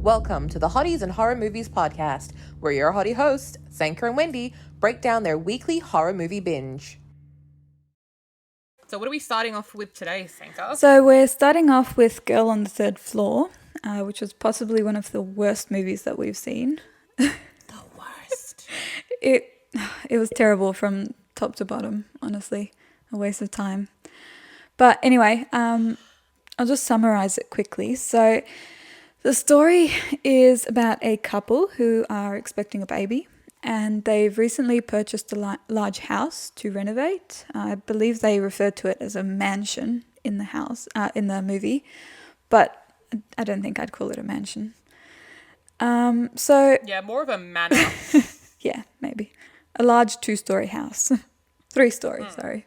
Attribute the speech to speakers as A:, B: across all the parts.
A: Welcome to the Hotties and Horror Movies podcast, where your hottie hosts, Sanka and Wendy, break down their weekly horror movie binge. So what are we starting off with today, Sanka?
B: So we're starting off with Girl on the Third Floor, which was possibly one of the worst movies that we've seen.
A: The worst.
B: It was terrible from top to bottom, honestly. A waste of time. But anyway, I'll just summarize it quickly. So the story is about a couple who are expecting a baby, and they've recently purchased a large house to renovate. I believe they refer to it as a mansion in the house, in the movie, but I don't think I'd call it a mansion.
A: Yeah, more of a manor.
B: Yeah, maybe. A large 2-story house. 3-story, sorry.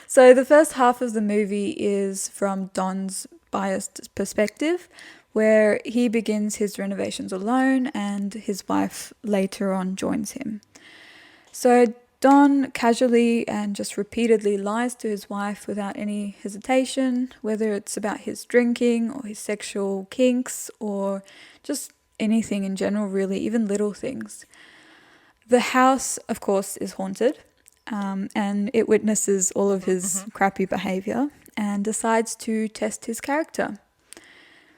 B: So the first half of the movie is from Don's biased perspective, where he begins his renovations alone and his wife later on joins him. So Don casually and just repeatedly lies to his wife without any hesitation, whether it's about his drinking or his sexual kinks or just anything in general, really, even little things. The house, of course, is haunted, and it witnesses all of his crappy behavior and decides to test his character.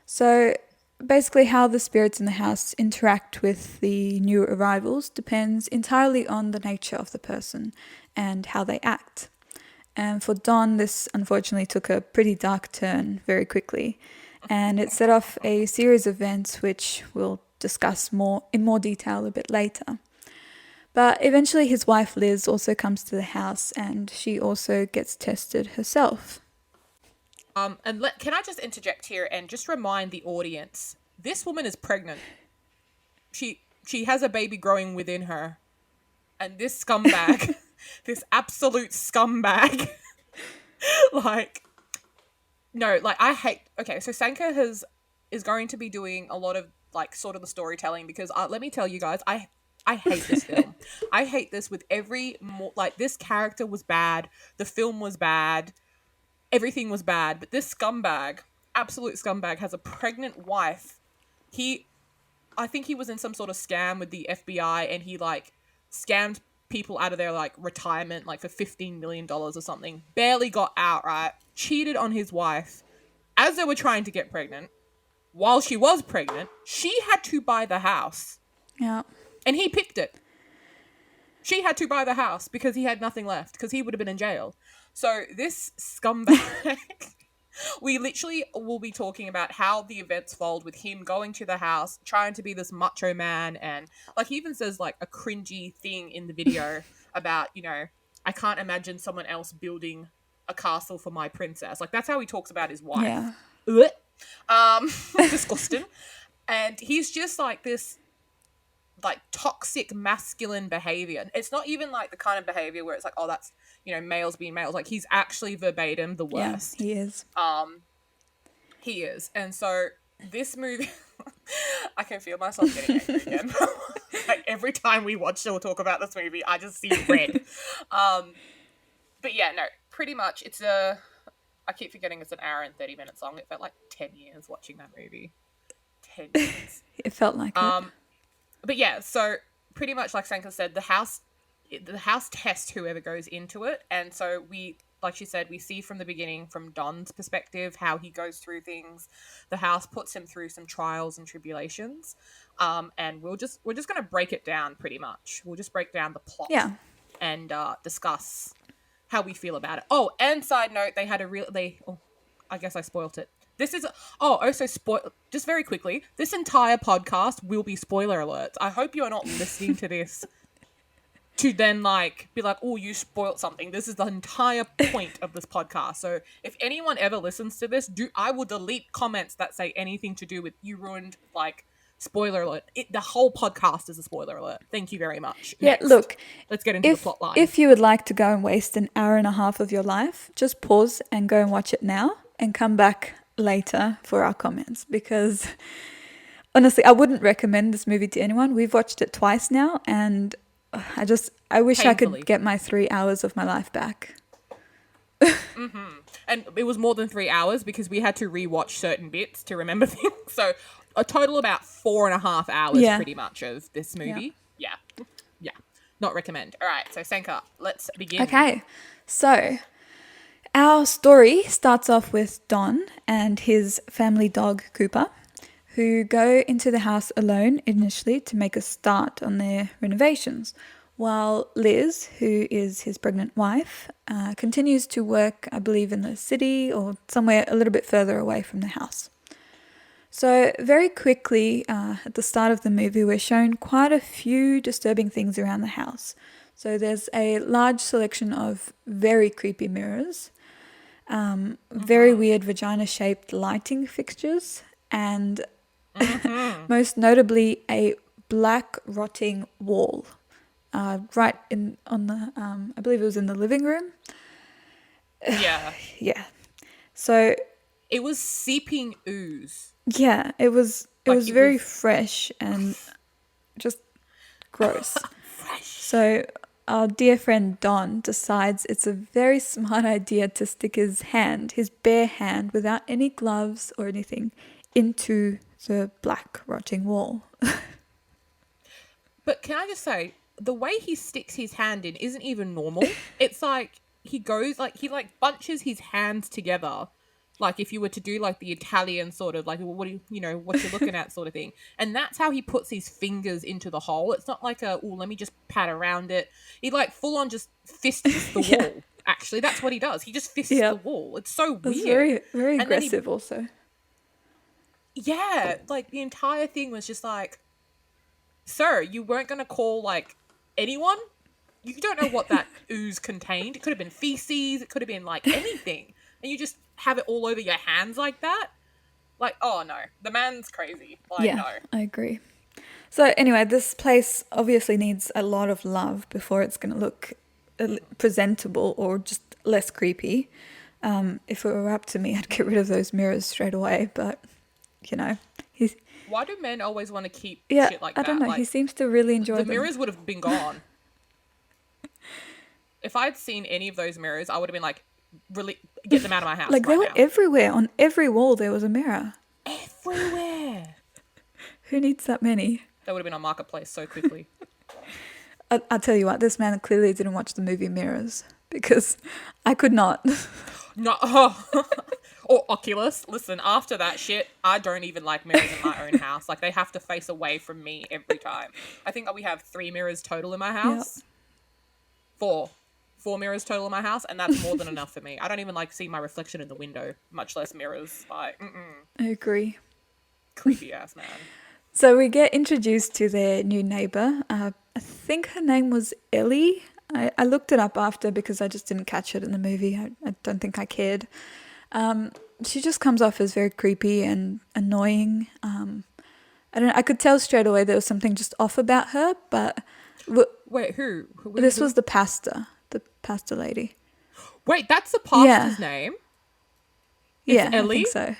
B: So basically how the spirits in the house interact with the new arrivals depends entirely on the nature of the person and how they act. And for Don, this unfortunately took a pretty dark turn very quickly, and it set off a series of events which we'll discuss in more detail a bit later. But eventually his wife Liz also comes to the house, and she also gets tested herself.
A: Can I just interject here and just remind the audience, this woman is pregnant. She has a baby growing within her. And this scumbag, this absolute scumbag, so Sanka is going to be doing a lot of, sort of the storytelling, because let me tell you guys, I hate this film. I hate this with this character was bad, the film was bad, everything was bad, but this scumbag, absolute scumbag, has a pregnant wife. I think he was in some sort of scam with the FBI, and he scammed people out of their retirement for $15 million or something. Barely got out, right? Cheated on his wife as they were trying to get pregnant. While she was pregnant, she had to buy the house.
B: Yeah.
A: And he picked it. She had to buy the house because he had nothing left, because he would have been in jail. So this scumbag, we literally will be talking about how the events fold with him going to the house, trying to be this macho man. And he even says a cringy thing in the video about, I can't imagine someone else building a castle for my princess. That's how he talks about his wife.
B: Yeah.
A: Disgusting. And he's just this toxic masculine behavior. It's not even the kind of behavior where it's oh, that's males being males. He's actually verbatim the worst.
B: Yeah, he is.
A: He is. And so this movie, I can feel myself getting angry again. Every time we watch or talk about this movie, I just see red. But yeah, no, pretty much I keep forgetting it's an hour and 30 minutes long. It felt like 10 years watching that movie. 10 years.
B: It felt like it.
A: But yeah, so pretty much like Sanka said, the house tests whoever goes into it. And so like she said, we see from the beginning, from Don's perspective, how he goes through things. The house puts him through some trials and tribulations. And we're just going to break it down pretty much. We'll just break down the plot.
B: Yeah.
A: And discuss how we feel about it. Oh, and side note, they had I guess I spoilt it. This is just very quickly, this entire podcast will be spoiler alerts. I hope you are not listening to this to then be oh, you spoiled something. This is the entire point of this podcast. So if anyone ever listens to this, I will delete comments that say anything to do with you ruined spoiler alert. The whole podcast is a spoiler alert. Thank you very much.
B: Yeah,
A: Next.
B: look.
A: Let's get into the plot line.
B: If you would like to go and waste an hour and a half of your life, just pause and go and watch it now and come back later for our comments, because honestly I wouldn't recommend this movie to anyone. We've watched it twice now, and I wish I could get my 3 hours of my life back.
A: And it was more than 3 hours because we had to rewatch certain bits to remember things. So a total about 4.5 hours
B: Yeah.
A: pretty much of this
B: Yeah.
A: movie. Yeah. Yeah. Not recommend. All right. So Sanka, let's begin.
B: Okay. So our story starts off with Don and his family dog Cooper, who go into the house alone initially to make a start on their renovations, while Liz, who is his pregnant wife, continues to work, I believe, in the city or somewhere a little bit further away from the house. So, very quickly, at the start of the movie, we're shown quite a few disturbing things around the house. So, there's a large selection of very creepy mirrors, very weird vagina shaped lighting fixtures, and most notably, a black rotting wall. Right in on the, I believe it was in the living room.
A: Yeah.
B: Yeah. So
A: It was seeping ooze.
B: yeah, it
A: Like
B: was
A: it
B: very
A: was
B: fresh and just gross.
A: fresh.
B: So our dear friend Don decides it's a very smart idea to stick his bare hand, without any gloves or anything, into the black rotting wall.
A: But can I just say, the way he sticks his hand in isn't even normal. It's like he goes like he like bunches his hands together, like if you were to do like the Italian sort of like what do you know what you're looking at sort of thing, and that's how he puts his fingers into the hole. It's not like let me just pat around it. He like full on just fists the
B: Yeah.
A: wall. Actually, that's what he does. He just fists
B: Yeah.
A: the wall. It's so
B: It's
A: weird.
B: very, very
A: And then he
B: aggressive also.
A: yeah, like the entire thing was just like, sir, you weren't gonna call like anyone. You don't know what that ooze contained. It could have been feces. It could have been like anything, and you just have it all over your hands like that. Like, oh no, the man's crazy. Like,
B: Yeah,
A: no.
B: I agree. So anyway, this place obviously needs a lot of love before it's going to look presentable or just less creepy. If it were up to me, I'd get rid of those mirrors straight away. But you know, he's
A: Why do men always want to keep
B: yeah.
A: shit like
B: I don't
A: that?
B: know. He
A: Like,
B: seems to really enjoy
A: the
B: them.
A: mirrors would have been gone. If I'd seen any of those mirrors, I would have been like, really, get them out of my house
B: Like they
A: right
B: were
A: now.
B: everywhere. On every wall there was a mirror.
A: Everywhere.
B: Who needs that many?
A: That would have been on Marketplace so quickly.
B: I'll tell you what. This man clearly didn't watch the movie Mirrors, because I could not.
A: No, or Oculus. Listen, after that shit, I don't even like mirrors in my own house. Like, they have to face away from me every time. I think we have 3 mirrors total in my house. 4 mirrors total in my house, and that's more than enough for me. I don't even like seeing my reflection in the window, much less mirrors. Like,
B: I agree.
A: creepy ass man.
B: So we get introduced to their new neighbor. I think her name was Ellie. I looked it up after because I just didn't catch it in the movie. I don't think I cared. She just comes off as very creepy and annoying. I could tell straight away there was something just off about her, but
A: Wait, who?
B: this was the pastor lady.
A: Wait, that's the
B: Yeah.
A: pastor's name?
B: Yeah,
A: Ellie?
B: I think so.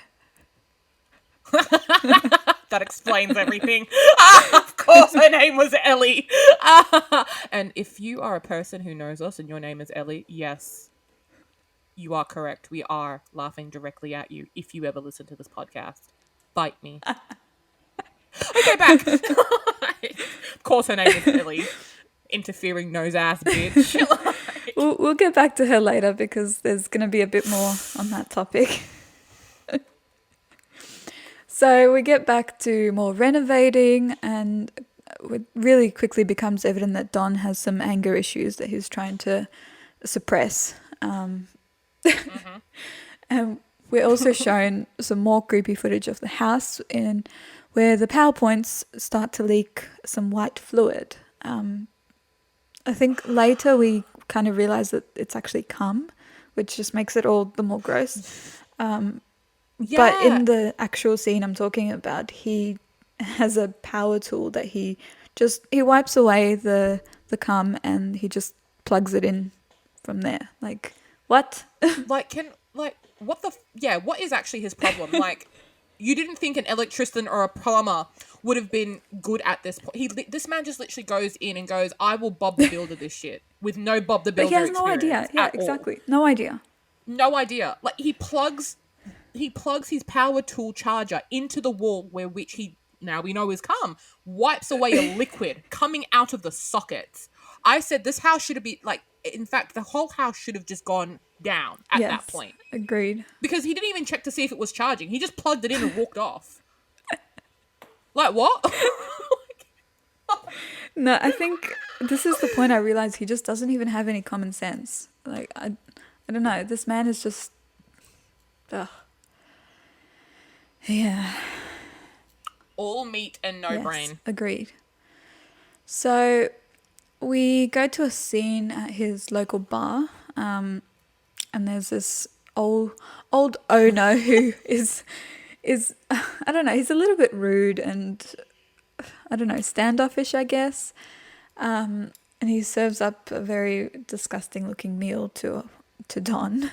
A: That explains everything. Of course, her name was Ellie. And if you are a person who knows us and your name is Ellie, yes, you are correct. We are laughing directly at you if you ever listen to this podcast. Bite me. Okay, back. Of course, her name is Ellie. Interfering nose ass bitch.
B: We'll get back to her later because there's going to be a bit more on that topic. So we get back to more renovating, and it really quickly becomes evident that Don has some anger issues that he's trying to suppress. And we're also shown some more creepy footage of the house where the PowerPoints start to leak some white fluid. I think later we kind of realize that it's actually cum, which just makes it all the more gross. But in the actual scene I'm talking about, he has a power tool that he wipes away the cum and he just plugs it in from there. Like, what?
A: what is actually his problem? Like, you didn't think an electrician or a plumber would have been good at this point. This man just literally goes in and goes, I will Bob the Builder this shit with no Bob the
B: But
A: Builder
B: he has no idea.
A: experience
B: Yeah,
A: at all.
B: exactly. No idea.
A: No idea. Like, he plugs he plugs his power tool charger into the wall where which he now we know is come, wipes away a liquid coming out of the sockets. I said this house should have been like, in fact, the whole house should have just gone down at that
B: Yes,
A: point
B: agreed.
A: because he didn't even check to see if it was charging. He just plugged it in and walked off. Like what?
B: No, I think this is the point I realized he just doesn't even have any common sense. Like, I don't know. This man is just, ugh. Yeah.
A: All meat and no
B: Yes,
A: brain.
B: agreed. So we go to a scene at his local bar, and there's this old owner who is I don't know. He's a little bit rude and I don't know, standoffish, I guess. And he serves up a very disgusting looking meal to Don.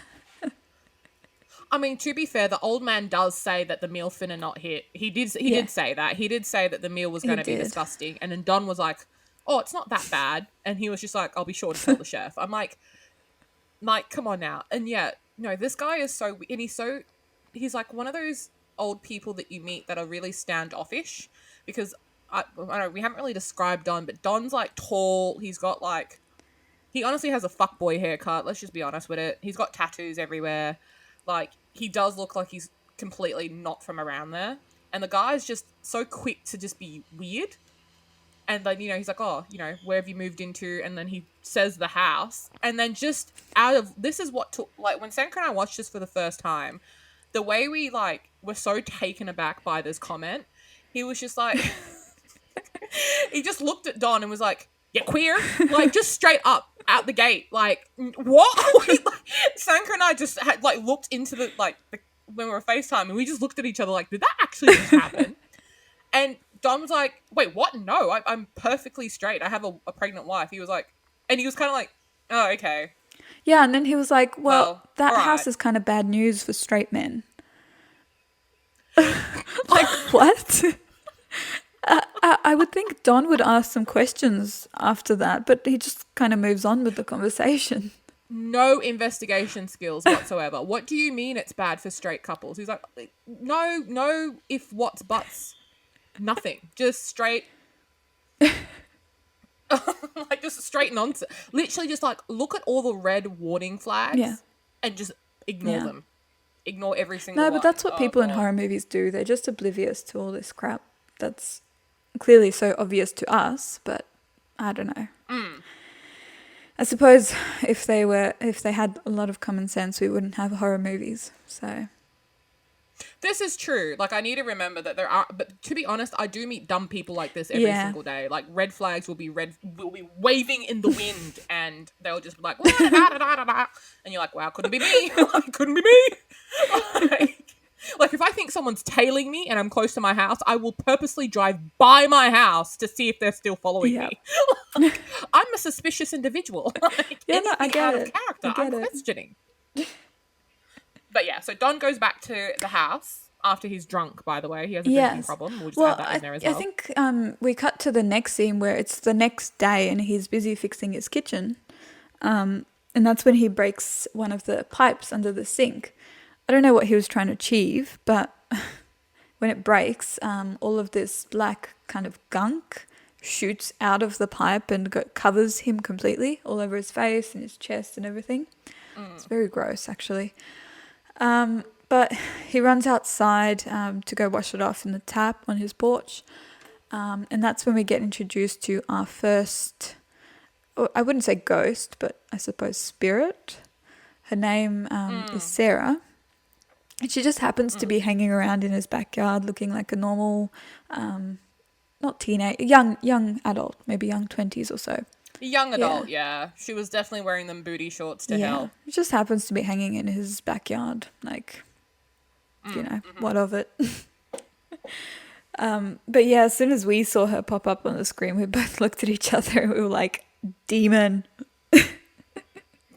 A: I mean, to be fair, the old man does say that the meal finna not hit. He did say that. He did say that the meal was going to be
B: did.
A: disgusting. And then Don was like, "Oh, it's not that bad." And he was just like, "I'll be sure to tell the chef." I'm like, come on now. And yeah, no, this guy is so, and he's like one of those old people that you meet that are really standoffish because I don't know, we haven't really described Don, but Don's like tall. He's got like, he honestly has a fuckboy haircut. Let's just be honest with it. He's got tattoos everywhere. Like, he does look like he's completely not from around there. And the guy's just so quick to just be weird. And then, he's like, "Oh, where have you moved into?" And then he says the house. And then just this is what took, like, when Sanka and I watched this for the first time, the way we, like, were so taken aback by this comment, he was just like, he just looked at Don and was like, "You queer?" Like, just straight up out the gate. Like, what? Sanka and I just had, like, looked into when we were FaceTime, and we just looked at each other like, did that actually just happen? And Don was like, "Wait, what? No, I'm perfectly straight. I have a pregnant wife." He was like, and he was kind of like, "Oh, okay."
B: Yeah, and then he was like, well that
A: all
B: house
A: right.
B: is kind of bad news for straight men. Like, what? I would think Don would ask some questions after that, but he just kind of moves on with the conversation.
A: No investigation skills whatsoever. What do you mean it's bad for straight couples? He's like, no, if what's buts, nothing. Just straight, like, just straight nonsense. Literally just like, look at all the red warning flags
B: Yeah.
A: and just ignore
B: Yeah.
A: them. Ignore every single
B: No,
A: one.
B: but that's what
A: Oh,
B: people in
A: God.
B: horror movies do. They're just oblivious to all this crap that's clearly so obvious to us, but I don't know. I suppose if they had a lot of common sense, we wouldn't have horror movies. So
A: This is true. Like, I need to remember that there are, but to be honest, I do meet dumb people like this every
B: Yeah.
A: single day. Like, red flags will be waving in the wind, and they'll just be like, "Wah, da, da, da, da, da." And you're like, "Wow, couldn't be me." Like, couldn't be me. Like, if I think someone's tailing me and I'm close to my house, I will purposely drive by my house to see if they're still following
B: Yep.
A: me. Like, I'm a suspicious individual. Like,
B: Yeah, no, I
A: anything
B: get
A: out
B: it.
A: of character,
B: I get
A: I'm
B: it.
A: questioning. But yeah, so Don goes back to the house after he's drunk, by the way. He has a drinking problem. We'll just add that in there as well.
B: I think we cut to the next scene where it's the next day and he's busy fixing his kitchen. And that's when he breaks one of the pipes under the sink. I don't know what he was trying to achieve, but when it breaks, all of this black kind of gunk shoots out of the pipe and covers him completely, all over his face and his chest and everything. It's very gross, actually. But he runs outside to go wash it off in the tap on his porch. And that's when we get introduced to our first, I wouldn't say ghost, but I suppose spirit. Her name is Sarah. And she just happens to be hanging around in his backyard looking like a normal, not teenage, young adult, maybe young 20s or so.
A: Young adult, yeah. She was definitely wearing them booty shorts to hell.
B: It just happens to be hanging in his backyard. Like, what of it? But yeah, as soon as we saw her pop up on the screen, we both looked at each other and we were like, demon.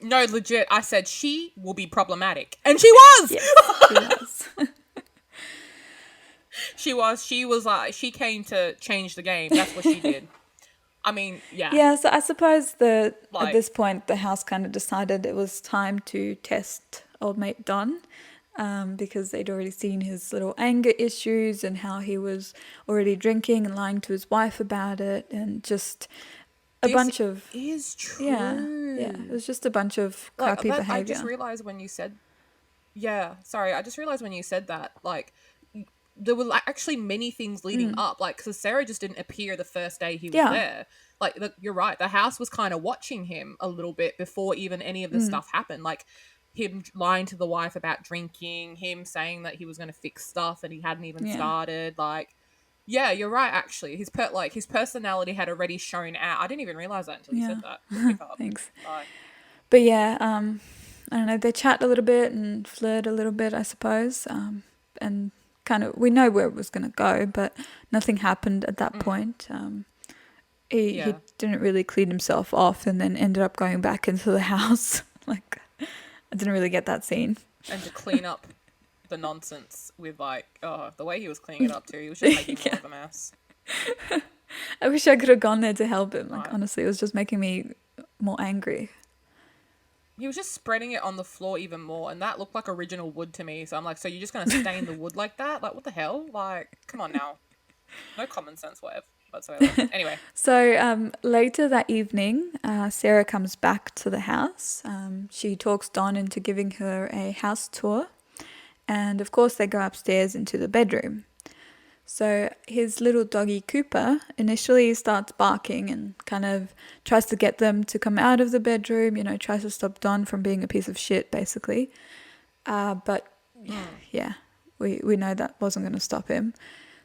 A: No, legit, I said she will be problematic. And she was!
B: Yes, she was.
A: She was like, she came to change the game. That's what she did. I mean, yeah.
B: Yeah, so I suppose at
A: Like-
B: this point, the house kind of decided it was time to test old mate Don. because they'd already seen his little anger issues and how he was already drinking and lying to his wife about it, and just a
A: This
B: bunch of,
A: is
B: yeah, it
A: true.
B: was just a bunch of
A: Like
B: crappy
A: that, I just
B: behavior.
A: realized when you said, yeah, sorry, I just realized when you said that, like, there were like, actually many things leading
B: Mm.
A: up, like, because Sarah just didn't appear the first day he was
B: Yeah.
A: there. Like, you're right, the house was kind of watching him a little bit before even any of this stuff happened. Like, him lying to the wife about drinking, him saying that he was going to fix stuff and he hadn't even
B: Yeah.
A: started. Like, yeah, you're right. Actually, his personality had already shown out. I didn't even realize that until you said
B: Yeah.
A: that. Good pick up.
B: Thanks.
A: Bye.
B: But yeah, I don't know, they chat a little bit and flirt a little bit, I suppose. And kind of, we know where it was going to go, but nothing happened at that point. He
A: Yeah,
B: didn't really clean himself off and then ended up going back into the house. Like, I didn't really get that scene.
A: and to clean up the nonsense with, like, oh, the way he was cleaning it up too. He was just making more
B: Yeah.
A: of a mess.
B: I wish I could have gone there to help him. Like,
A: Like,
B: honestly, it was just making me more angry.
A: he was just spreading it on the floor even more, and that looked like original wood to me. So I'm like, so you're just gonna stain the wood like that? Like, what the hell? Like, come on now, no common sense whatsoever. Anyway,
B: So later that evening, Sarah comes back to the house. She talks Don into giving her a house tour. And of course, they go upstairs into the bedroom. So his little doggy Cooper initially starts barking and kind of tries to get them to come out of the bedroom, tries to stop Don from being a piece of shit, basically. But yeah, we know that wasn't going to stop him.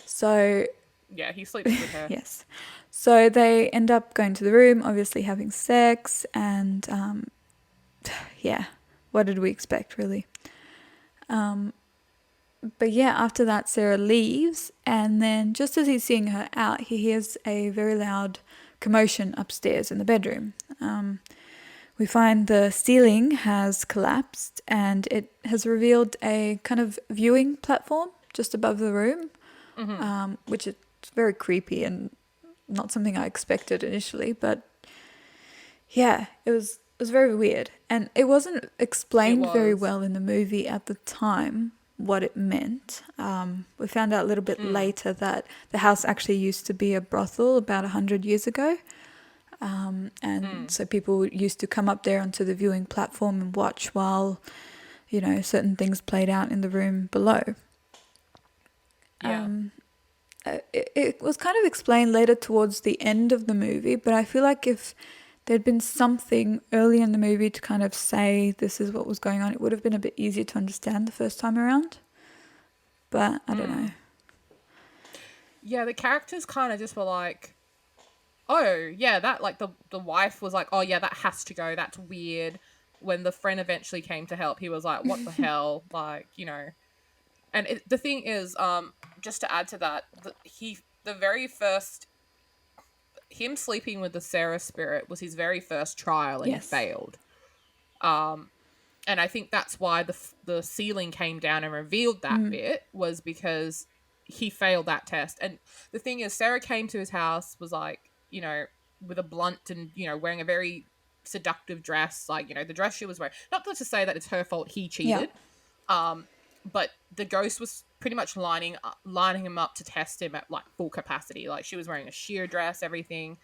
B: So
A: yeah, he sleeps with her.
B: yes. So they end up going to the room, obviously having sex, and yeah, what did we expect, really? But yeah, after that, Sarah leaves, and then just as he's seeing her out, he hears a very loud commotion upstairs in the bedroom. We find the ceiling has collapsed, and it has revealed a kind of viewing platform just above the room, which is very creepy and not something I expected initially. But yeah, it was very weird, and it wasn't
A: It
B: explained very
A: was.
B: well in the movie at the time what it meant. We found out a little bit later that the house actually used to be a brothel about 100 years ago, and so people used to come up there onto the viewing platform and watch while certain things played out in the room below.
A: Yeah.
B: It was kind of explained later towards the end of the movie, but I feel like if there'd been something early in the movie to kind of say this is what was going on, it would have been a bit easier to understand the first time around. But I don't know.
A: Yeah, the characters kind of just were like, oh, yeah, that, like, the wife was like, oh, yeah, that has to go. That's weird. When the friend eventually came to help, he was like, what the hell? Like, And the thing is, just to add to that, the very first, him sleeping with the Sarah spirit was his very first trial and he
B: Yes.
A: failed. And I think that's why the ceiling came down and revealed that bit, was because he failed that test. And the thing is, Sarah came to his house, was like, with a blunt and, wearing a very seductive dress, like, the dress she was wearing. Not to say that it's her fault he
B: Yeah.
A: cheated, but the ghost was pretty much lining him up to test him at, like, full capacity. Like, she was wearing a sheer dress, everything.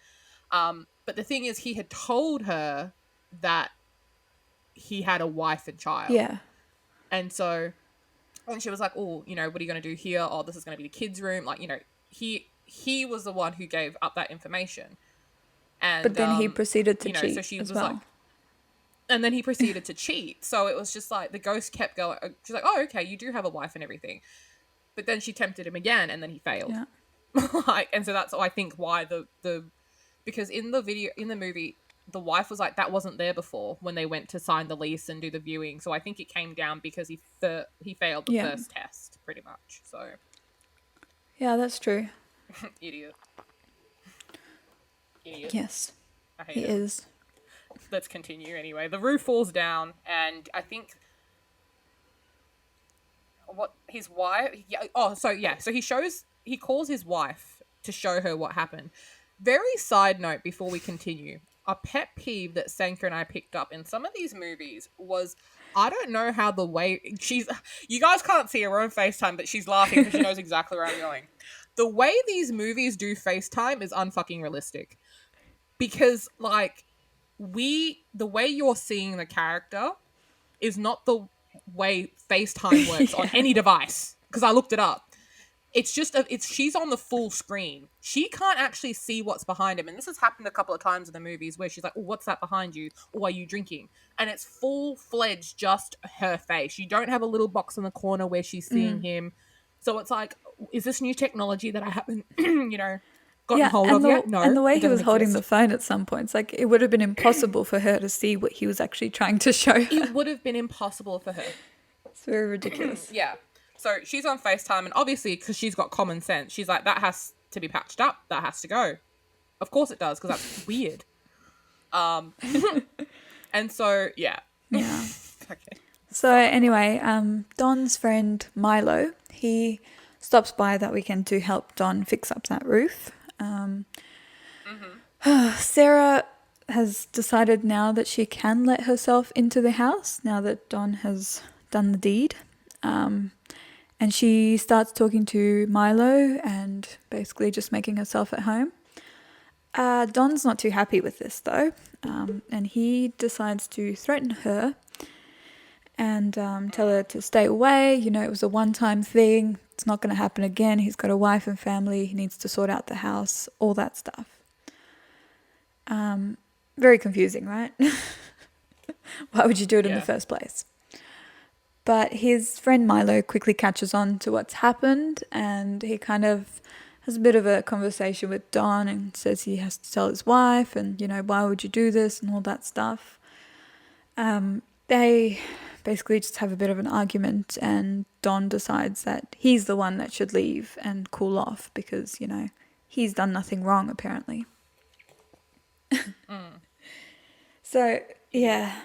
A: But the thing is, he had told her that he had a wife and child.
B: Yeah.
A: And so, and she was like, oh, what are you going to do here? Oh, this is going to be the kids' room. Like, he was the one who gave up that information.
B: But
A: And,
B: then he proceeded to
A: so
B: cheat
A: she
B: as
A: was like,
B: well.
A: and then he proceeded to cheat. So it was just like, the ghost kept going. She's like, oh, okay, you do have a wife and everything. But then she tempted him again and then he failed.
B: Yeah.
A: Like, and so that's, I think, why because in the movie, the wife was like, that wasn't there before when they went to sign the lease and do the viewing. So I think it came down because he failed the
B: Yeah.
A: first test, pretty much. So
B: Yeah, that's true.
A: idiot.
B: Yes,
A: I hate
B: he
A: it.
B: is.
A: Let's continue anyway. The roof falls down, and I think what his wife. Yeah. Oh, so yeah. So he calls his wife to show her what happened. Very side note before we continue. A pet peeve that Sanka and I picked up in some of these movies was I don't know how the way she's. You guys can't see her on FaceTime, but she's laughing because she knows exactly where I'm going. The way these movies do FaceTime is unfucking realistic because, like, the way you're seeing the character is not the way FaceTime works on
B: Yeah.
A: any device. Because I looked it up. It's just she's on the full screen. She can't actually see what's behind him, and this has happened a couple of times in the movies where she's like, "Oh, what's that behind you? Or are you drinking?" And it's full fledged just her face. You don't have a little box in the corner where she's seeing him. So it's like, is this new technology that I haven't, gotten
B: Yeah,
A: hold of yet?
B: and
A: No,
B: the way
A: it
B: he
A: doesn't
B: was holding the
A: exist.
B: phone at some points, like it would have been impossible for her to see what he was actually trying to show
A: It
B: her.
A: would have been impossible for her.
B: It's very ridiculous.
A: Yeah. So she's on FaceTime, and obviously, because she's got common sense, she's like, that has to be patched up. That has to go. Of course it does, because that's weird. Um, and so, yeah.
B: Yeah.
A: Okay.
B: So anyway, Don's friend Milo, he stops by that weekend to help Don fix up that roof. Sarah has decided now that she can let herself into the house now that Don has done the deed. And she starts talking to Milo and basically just making herself at home. Don's not too happy with this though, and he decides to threaten her and tell her to stay away. You know, it was a one-time thing. It's not going to happen again. He's got a wife and family. He needs to sort out the house, all that stuff. Very confusing, right? Why would you do it in the
A: Yeah.
B: first place? But his friend Milo quickly catches on to what's happened, and he kind of has a bit of a conversation with Don and says he has to tell his wife and, you know, why would you do this and all that stuff. They basically just have a bit of an argument, and Don decides that he's the one that should leave and cool off because, you know, he's done nothing wrong apparently. So, yeah.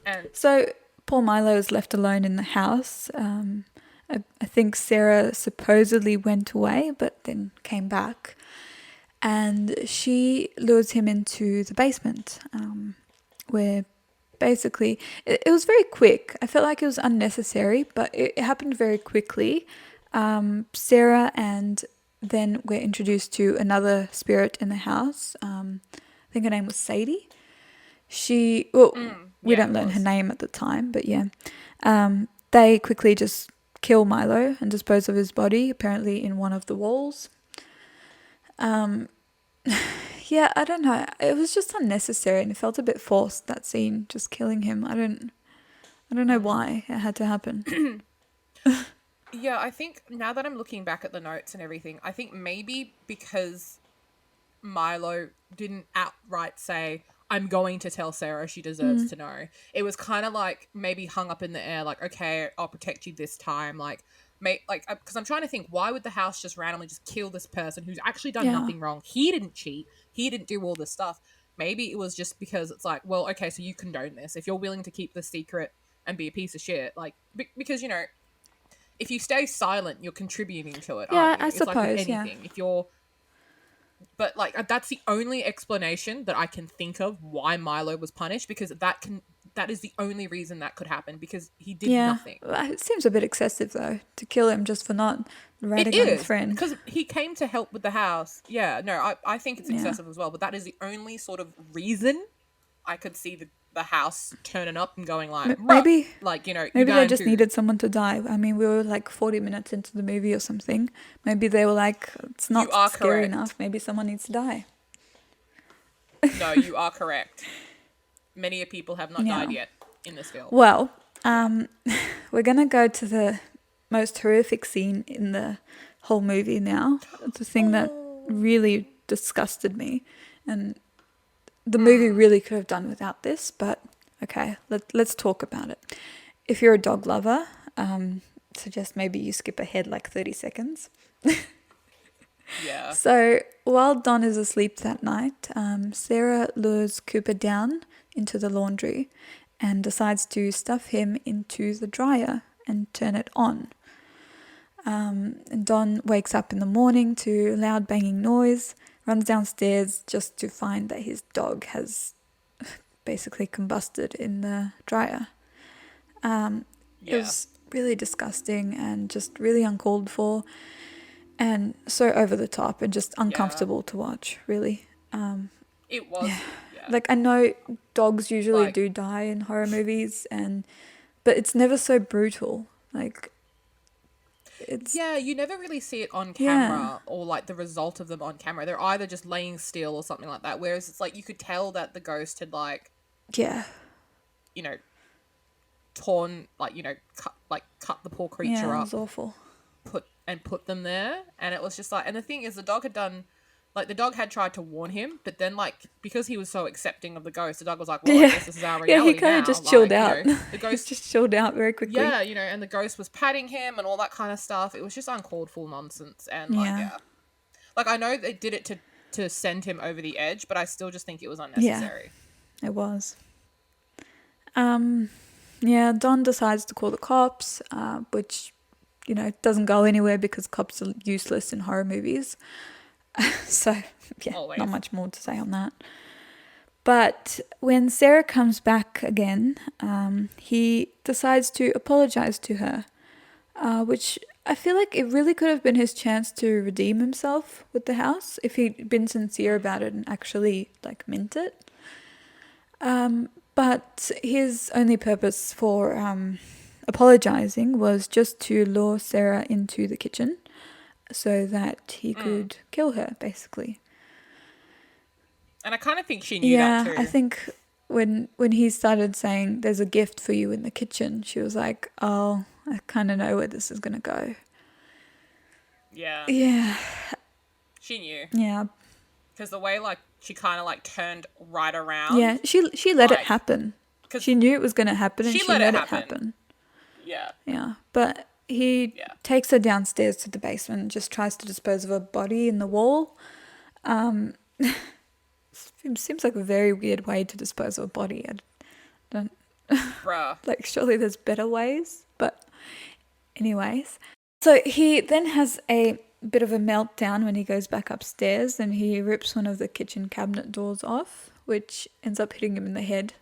A: And
B: So poor Milo is left alone in the house. I think Sarah supposedly went away, but then came back. And she lures him into the basement, where basically it was very quick. I felt like it was unnecessary, but it happened very quickly. Sarah and then we're introduced to another spirit in the house. I think her name was Sadie. We
A: yeah,
B: don't
A: it
B: learn her
A: was.
B: name at the time, but yeah. They quickly just kill Milo and dispose of his body, apparently in one of the walls. Yeah, I don't know. It was just unnecessary and it felt a bit forced, that scene, just killing him. I don't know why it had to happen.
A: Yeah, I think now that I'm looking back at the notes and everything, I think maybe because Milo didn't outright say, I'm going to tell Sarah she deserves to know. It was kind of like maybe hung up in the air, like, okay, I'll protect you this time. Like, because I'm trying to think, why would the house just randomly just kill this person who's actually done
B: Yeah.
A: nothing wrong? He didn't cheat. He didn't do all this stuff. Maybe it was just because it's like, well, okay, so you condone this. If you're willing to keep the secret and be a piece of shit, like, because, if you stay silent, you're contributing to it, aren't
B: Yeah,
A: you?
B: I
A: It's like with
B: suppose, yeah.
A: anything. But like that's the only explanation that I can think of why Milo was punished because that is the only reason that could happen because he did
B: Yeah.
A: nothing.
B: It seems a bit excessive, though, to kill him just for not
A: It
B: ratting on his
A: is
B: friend.
A: because he came to help with the house. Yeah, no, I think it's
B: Yeah.
A: excessive as well. But that is the only sort of reason I could see the house turning up and going like, bruh,
B: Maybe
A: like you
B: Maybe they
A: dying
B: just
A: too.
B: needed someone to die. I mean, we were like 40 minutes into the movie or something. Maybe they were like, it's
A: You
B: not
A: are
B: scary
A: correct.
B: enough. Maybe someone needs to die.
A: No, you are correct. Many people have not died
B: Yeah.
A: yet in this film.
B: Well, we're going to go to the most horrific scene in the whole movie now. It's a thing that really disgusted me. And the movie really could have done without this, but okay, let's talk about it. If you're a dog lover, suggest maybe you skip ahead like 30 seconds.
A: Yeah.
B: So while Don is asleep that night, Sarah lures Cooper down into the laundry and decides to stuff him into the dryer and turn it on. And Don wakes up in the morning to a loud banging noise, runs downstairs just to find that his dog has basically combusted in the dryer. It
A: Yeah.
B: was really disgusting and just really uncalled for and so over the top and just
A: Yeah.
B: uncomfortable to watch, really.
A: It was. Yeah.
B: Like, I know dogs usually
A: Like,
B: do die in horror movies, but it's never so brutal. Like, it's,
A: yeah, you never really see it on
B: yeah,
A: camera or like the result of them on camera. They're either just laying still or something like that. Whereas it's like you could tell that the ghost had like,
B: yeah,
A: you know, torn like, cut the poor creature
B: yeah, it was
A: up,
B: awful.
A: put them there. And it was just like, and the thing is the dog had done, like, the dog had tried to warn him, but then, like, because he was so accepting of the ghost, the dog was like, well, I
B: Yeah,
A: guess this is our
B: yeah, he
A: reality
B: kind of
A: now.
B: just chilled
A: Like,
B: out.
A: the
B: He
A: ghost,
B: just chilled out very quickly.
A: yeah, and the ghost was patting him and all that kind of stuff. It was just uncalled for nonsense. And, like,
B: Yeah,
A: yeah. Like, I know they did it to send him over the edge, but I still just think it was
B: yeah,
A: unnecessary.
B: it was. Yeah, Don decides to call the cops, which, doesn't go anywhere because cops are useless in horror movies. So, yeah, not
A: Always.
B: much more to say on that. But when Sarah comes back again, he decides to apologize to her, which I feel like it really could have been his chance to redeem himself with the house if he'd been sincere about it and actually, like, meant it. But his only purpose for apologizing was just to lure Sarah into the kitchen so that he could kill her, basically.
A: And I kind of think she knew that
B: Yeah, I
A: too.
B: think when he started saying there's a gift for you in the kitchen, she was like, "Oh, I kind of know where this is going to go."
A: Yeah.
B: Yeah.
A: She knew.
B: Yeah.
A: Because the way, like, she kind of, like, turned right
B: Yeah,
A: around,
B: she let it
A: like,
B: happen.
A: because
B: She knew it was going to happen and
A: she
B: she
A: let it
B: let it
A: happen.
B: happen.
A: Yeah.
B: Yeah, but he
A: Yeah.
B: takes her downstairs to the basement and just tries to dispose of her body in the wall. It seems like a very weird way to dispose of a body. I don't
A: Bruh.
B: like. Surely there's better ways, but anyways. So he then has a bit of a meltdown when he goes back upstairs and he rips one of the kitchen cabinet doors off, which ends up hitting him in the head.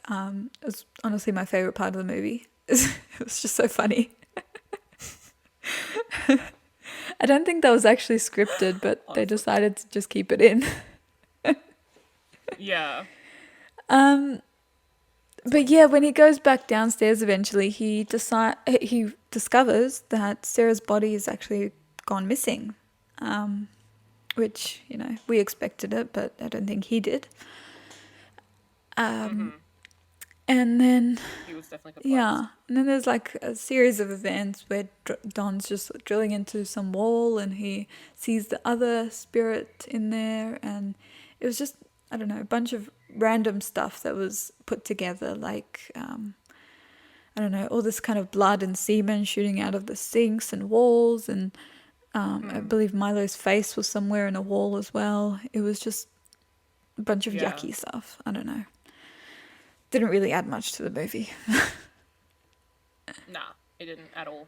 B: It was honestly my favorite part of the movie. It was just so funny. I don't think that was actually scripted, but they decided to just keep it in.
A: Yeah.
B: But yeah, when he goes back downstairs eventually, he discovers that Sarah's body is actually gone missing. Which, we expected it, but I don't think he did. And then,
A: He was definitely perplexed.
B: yeah, and then there's like a series of events where Don's just drilling into some wall and he sees the other spirit in there, and it was just, I don't know, a bunch of random stuff that was put together, like, I don't know, all this kind of blood and semen shooting out of the sinks and walls, and I believe Milo's face was somewhere in a wall as well. It was just a bunch of
A: Yeah.
B: yucky stuff. I don't know. Didn't really add much to the movie.
A: Nah, it didn't at all.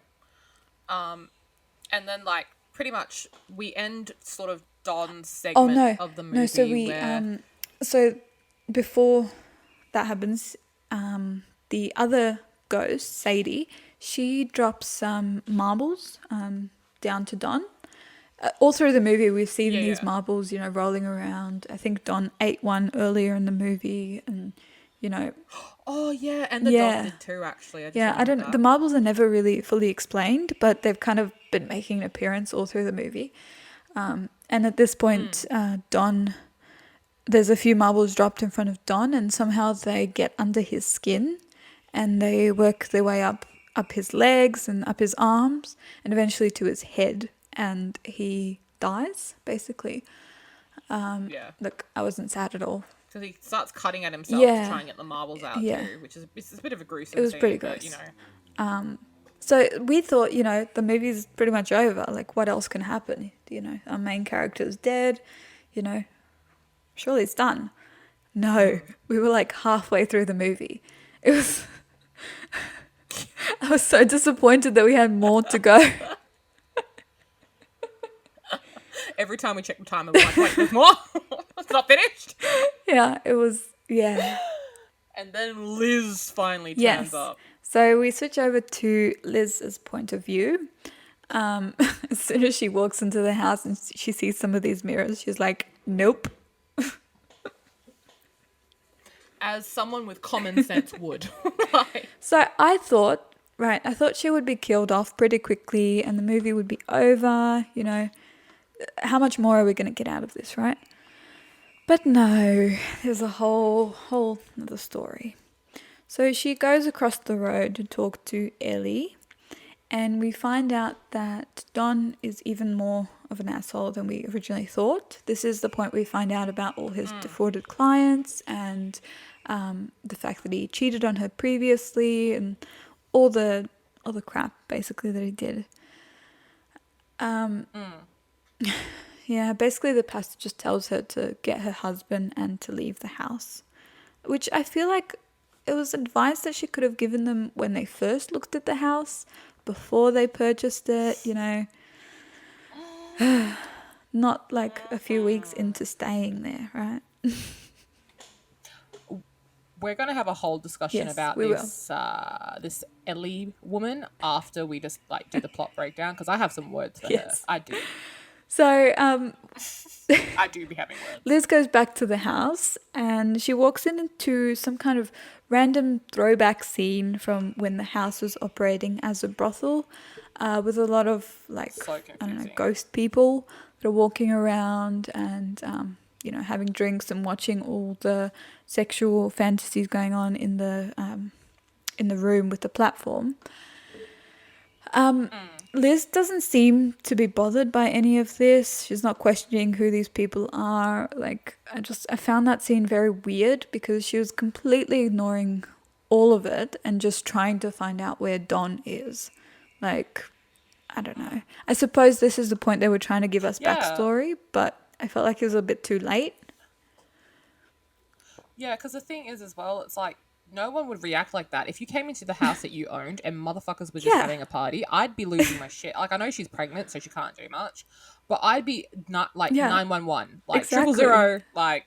A: And then, like, pretty much we end sort of Don's
B: Oh
A: segment
B: no,
A: of the movie
B: no. So we
A: where
B: so before that happens, the other ghost, Sadie, she drops some marbles down to Don. All through the movie, we've seen
A: yeah,
B: these
A: yeah.
B: marbles, rolling around. I think Don ate one earlier in the movie, and
A: Oh yeah, and the dog
B: yeah,
A: did too. Actually, I just
B: yeah. I
A: remembered
B: don't. The
A: that.
B: marbles are never really fully explained, but they've kind of been making an appearance all through the movie. And at this point, Don, there's a few marbles dropped in front of Don, and somehow they get under his skin, and they work their way up his legs and up his arms, and eventually to his head, and he dies basically.
A: Yeah,
B: Look, I wasn't sad at all.
A: because he starts cutting at himself to
B: Yeah,
A: try and get the marbles out
B: yeah,
A: too, which is it's a bit of a gruesome
B: it was pretty
A: scene, but
B: gross. So we thought, the movie's pretty much over. Like, what else can happen? Our main character's dead. Surely it's done. No, we were like halfway through the movie. It was. I was so disappointed that we had more to go.
A: every time we check the timer, we're like, wait, there's more. It's not finished.
B: Yeah, it was. Yeah.
A: And then Liz finally turns
B: Yes.
A: up.
B: So we switch over to Liz's point of view. Um, as soon as she walks into the house and she sees some of these mirrors, she's like, nope.
A: As someone with common sense would. Like,
B: So I thought, right, I thought she would be killed off pretty quickly and the movie would be over. How much more are we going to get out of this, right? But no, there's a whole other story. So she goes across the road to talk to Ellie, and we find out that Don is even more of an asshole than we originally thought. This is the point we find out about all his defrauded clients and the fact that he cheated on her previously and all the crap basically that he did. Yeah, basically the pastor just tells her to get her husband and to leave the house, which I feel like it was advice that she could have given them when they first looked at the house, before they purchased it, not like a few weeks into staying there, right?
A: we're gonna have a whole discussion
B: Yes,
A: about
B: we will.
A: this Ellie woman after we just like do the plot breakdown because I have some words for her.
B: Yes.
A: I do.
B: So
A: I do be having words.
B: Liz goes back to the house and she walks into some kind of random throwback scene from when the house was operating as a brothel, with a lot of like,
A: So
B: I don't know,
A: confusing.
B: ghost people that are walking around and having drinks and watching all the sexual fantasies going on in the room with the platform. Liz doesn't seem to be bothered by any of this. She's not questioning who these people are. Like, I found that scene very weird because she was completely ignoring all of it and just trying to find out where Don is. Like, I don't know. I suppose this is the point they were trying to give us
A: Yeah.
B: backstory, but I felt like it was a bit too late.
A: Yeah, because the thing is as well, it's like no one would react like that. If you came into the house that you owned and motherfuckers were just
B: Yeah.
A: having a party, I'd be losing my shit. Like I know she's pregnant, so she can't do much, but I'd be not like
B: Yeah.
A: 911, like
B: Exactly.
A: 000, like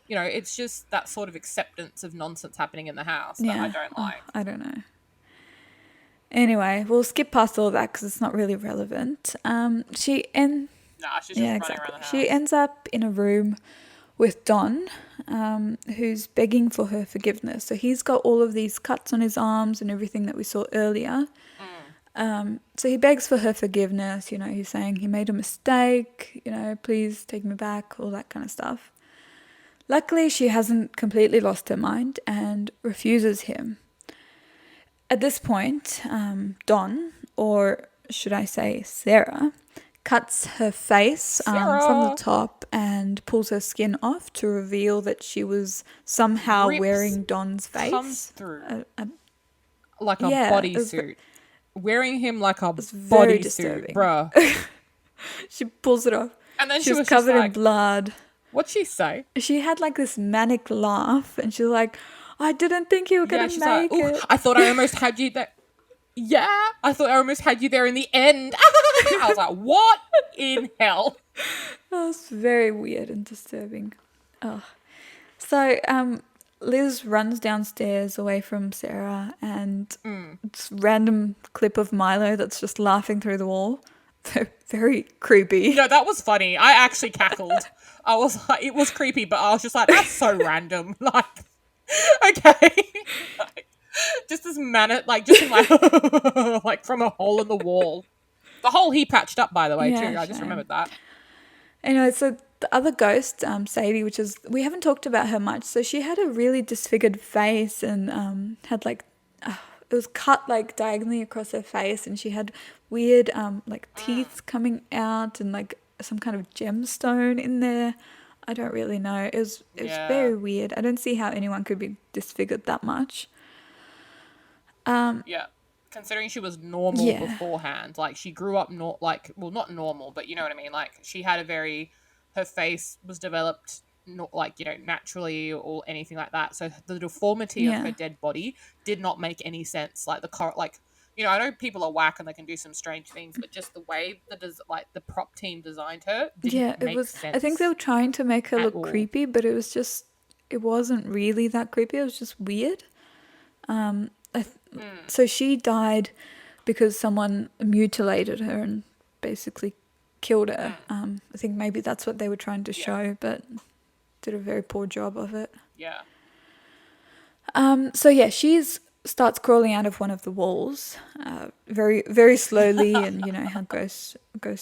A: it's just that sort of acceptance of nonsense happening in the house that I don't like.
B: I don't know. Anyway, we'll skip past all that because it's not really relevant.
A: Nah, she's just running around the house.
B: She ends up in a room with Don, who's begging for her forgiveness. So he's got all of these cuts on his arms and everything that we saw earlier. So he begs for her forgiveness. He's saying he made a mistake. Please take me back. All that kind of stuff. Luckily, she hasn't completely lost her mind and refuses him. At this point, Don, or should I say Sarah, cuts her face from the top and pulls her skin off to reveal that she was somehow
A: Rips
B: wearing Don's face.
A: comes through like a
B: it was
A: bodysuit, wearing him like a
B: very
A: bodysuit,
B: disturbing.
A: bruh.
B: She pulls it off.
A: And then
B: She
A: she
B: was
A: was
B: covered
A: just
B: in
A: like,
B: blood.
A: what'd she say?
B: She had like this manic laugh and she's like, I didn't think you were
A: Yeah,
B: going to
A: she's like,
B: make
A: "Ooh,
B: it.
A: I thought I almost had you there. Yeah, I thought I almost had you there in the end. I was like, what in hell?
B: That was very weird and disturbing. Oh. So, Liz runs downstairs away from Sarah and it's random clip of Milo that's just laughing through the wall. Very creepy.
A: No, that was funny. I actually cackled. I was like, it was creepy, but I was just like, that's so random. Like, okay. Like, just this man, like, just in my, like, from a hole in the wall. The hole he patched up, by the way,
B: Yeah,
A: too. I just
B: shame.
A: remembered that.
B: Anyway, so the other ghost, Sadie, which is, we haven't talked about her much. So she had a really disfigured face and had like, it was cut like diagonally across her face and she had weird like teeth coming out and like some kind of gemstone in there. I don't really know. It was
A: Yeah.
B: very weird. I don't see how anyone could be disfigured that much.
A: Yeah. Considering she was normal
B: Yeah.
A: beforehand. Like, she grew up not normal, but you know what I mean? Like, she had her face was developed not like, naturally or anything like that. So the deformity of
B: Yeah.
A: her dead body did not make any sense. Like, I know people are whack and they can do some strange things, but just the way the prop team designed her didn't
B: Yeah, it
A: make
B: was.
A: sense.
B: I think they were trying to make her
A: at
B: look
A: all.
B: creepy, but it wasn't really that creepy. It was just weird. So she died because someone mutilated her and basically killed her. I think maybe that's what they were trying to
A: Yeah.
B: show, but did a very poor job of it.
A: Yeah.
B: So yeah, she's starts crawling out of one of the walls, very very slowly, and you know how ghosts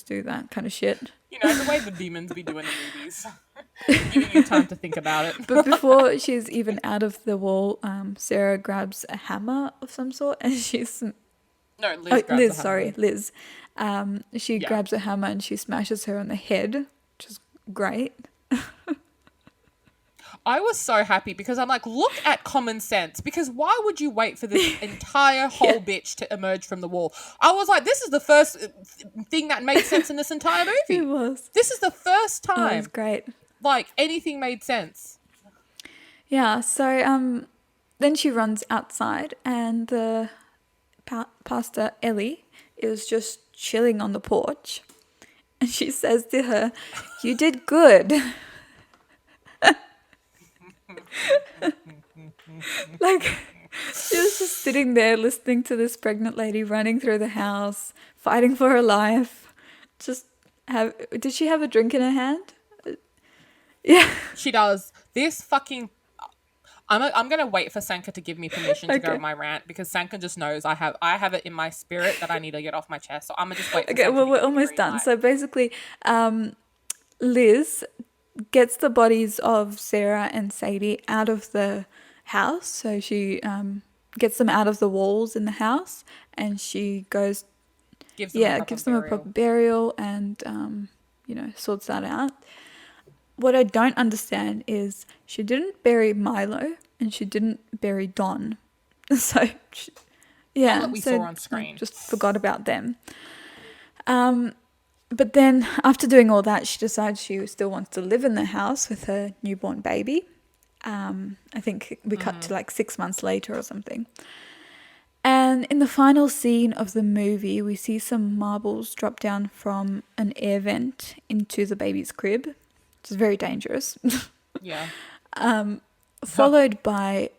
B: do that kind of shit.
A: You know, the way the demons be doing the movies. Giving you time to think about it.
B: But before she's even out of the wall, Sarah grabs a hammer of some sort, and she's
A: No, Liz grabs
B: Liz,
A: a hammer.
B: sorry, Liz. She
A: Yeah.
B: grabs a hammer and she smashes her on the head, which is great.
A: I was so happy because I'm like, look at common sense. Because why would you wait for this entire whole bitch to emerge from the wall? I was like, this is the first thing that made sense in this entire
B: It
A: movie.
B: was.
A: This is the first
B: Oh, it was
A: time
B: great.
A: like anything made sense.
B: Yeah. So then she runs outside, and the pastor Ellie is just chilling on the porch, and she says to her, "You did good." Like, she was just sitting there listening to this pregnant lady running through the house, fighting for her life. Just did she have a drink in her hand? Yeah.
A: She does. This fucking I'm gonna wait for Sanka to give me permission to go
B: Okay.
A: on my rant because Sanka just knows I have it in my spirit that I need to get off my chest. So I'm gonna just wait for
B: Okay,
A: Sanka
B: well,
A: to
B: we're
A: give me the
B: almost
A: green
B: done.
A: light.
B: So basically, Liz gets the bodies of Sarah and Sadie out of the house. So she gets them out of the walls in the house, and she goes,
A: Gives them a
B: yeah,
A: proper
B: gives them a
A: burial.
B: proper burial, and sorts that out. What I don't understand is she didn't bury Milo and she didn't bury Don. So,
A: Not that we saw on
B: I
A: screen.
B: just forgot about them. But then after doing all that, she decides she still wants to live in the house with her newborn baby. I think we cut to like 6 months later or something. And in the final scene of the movie, we see some marbles drop down from an air vent into the baby's crib, which is very dangerous.
A: Yeah.
B: Followed by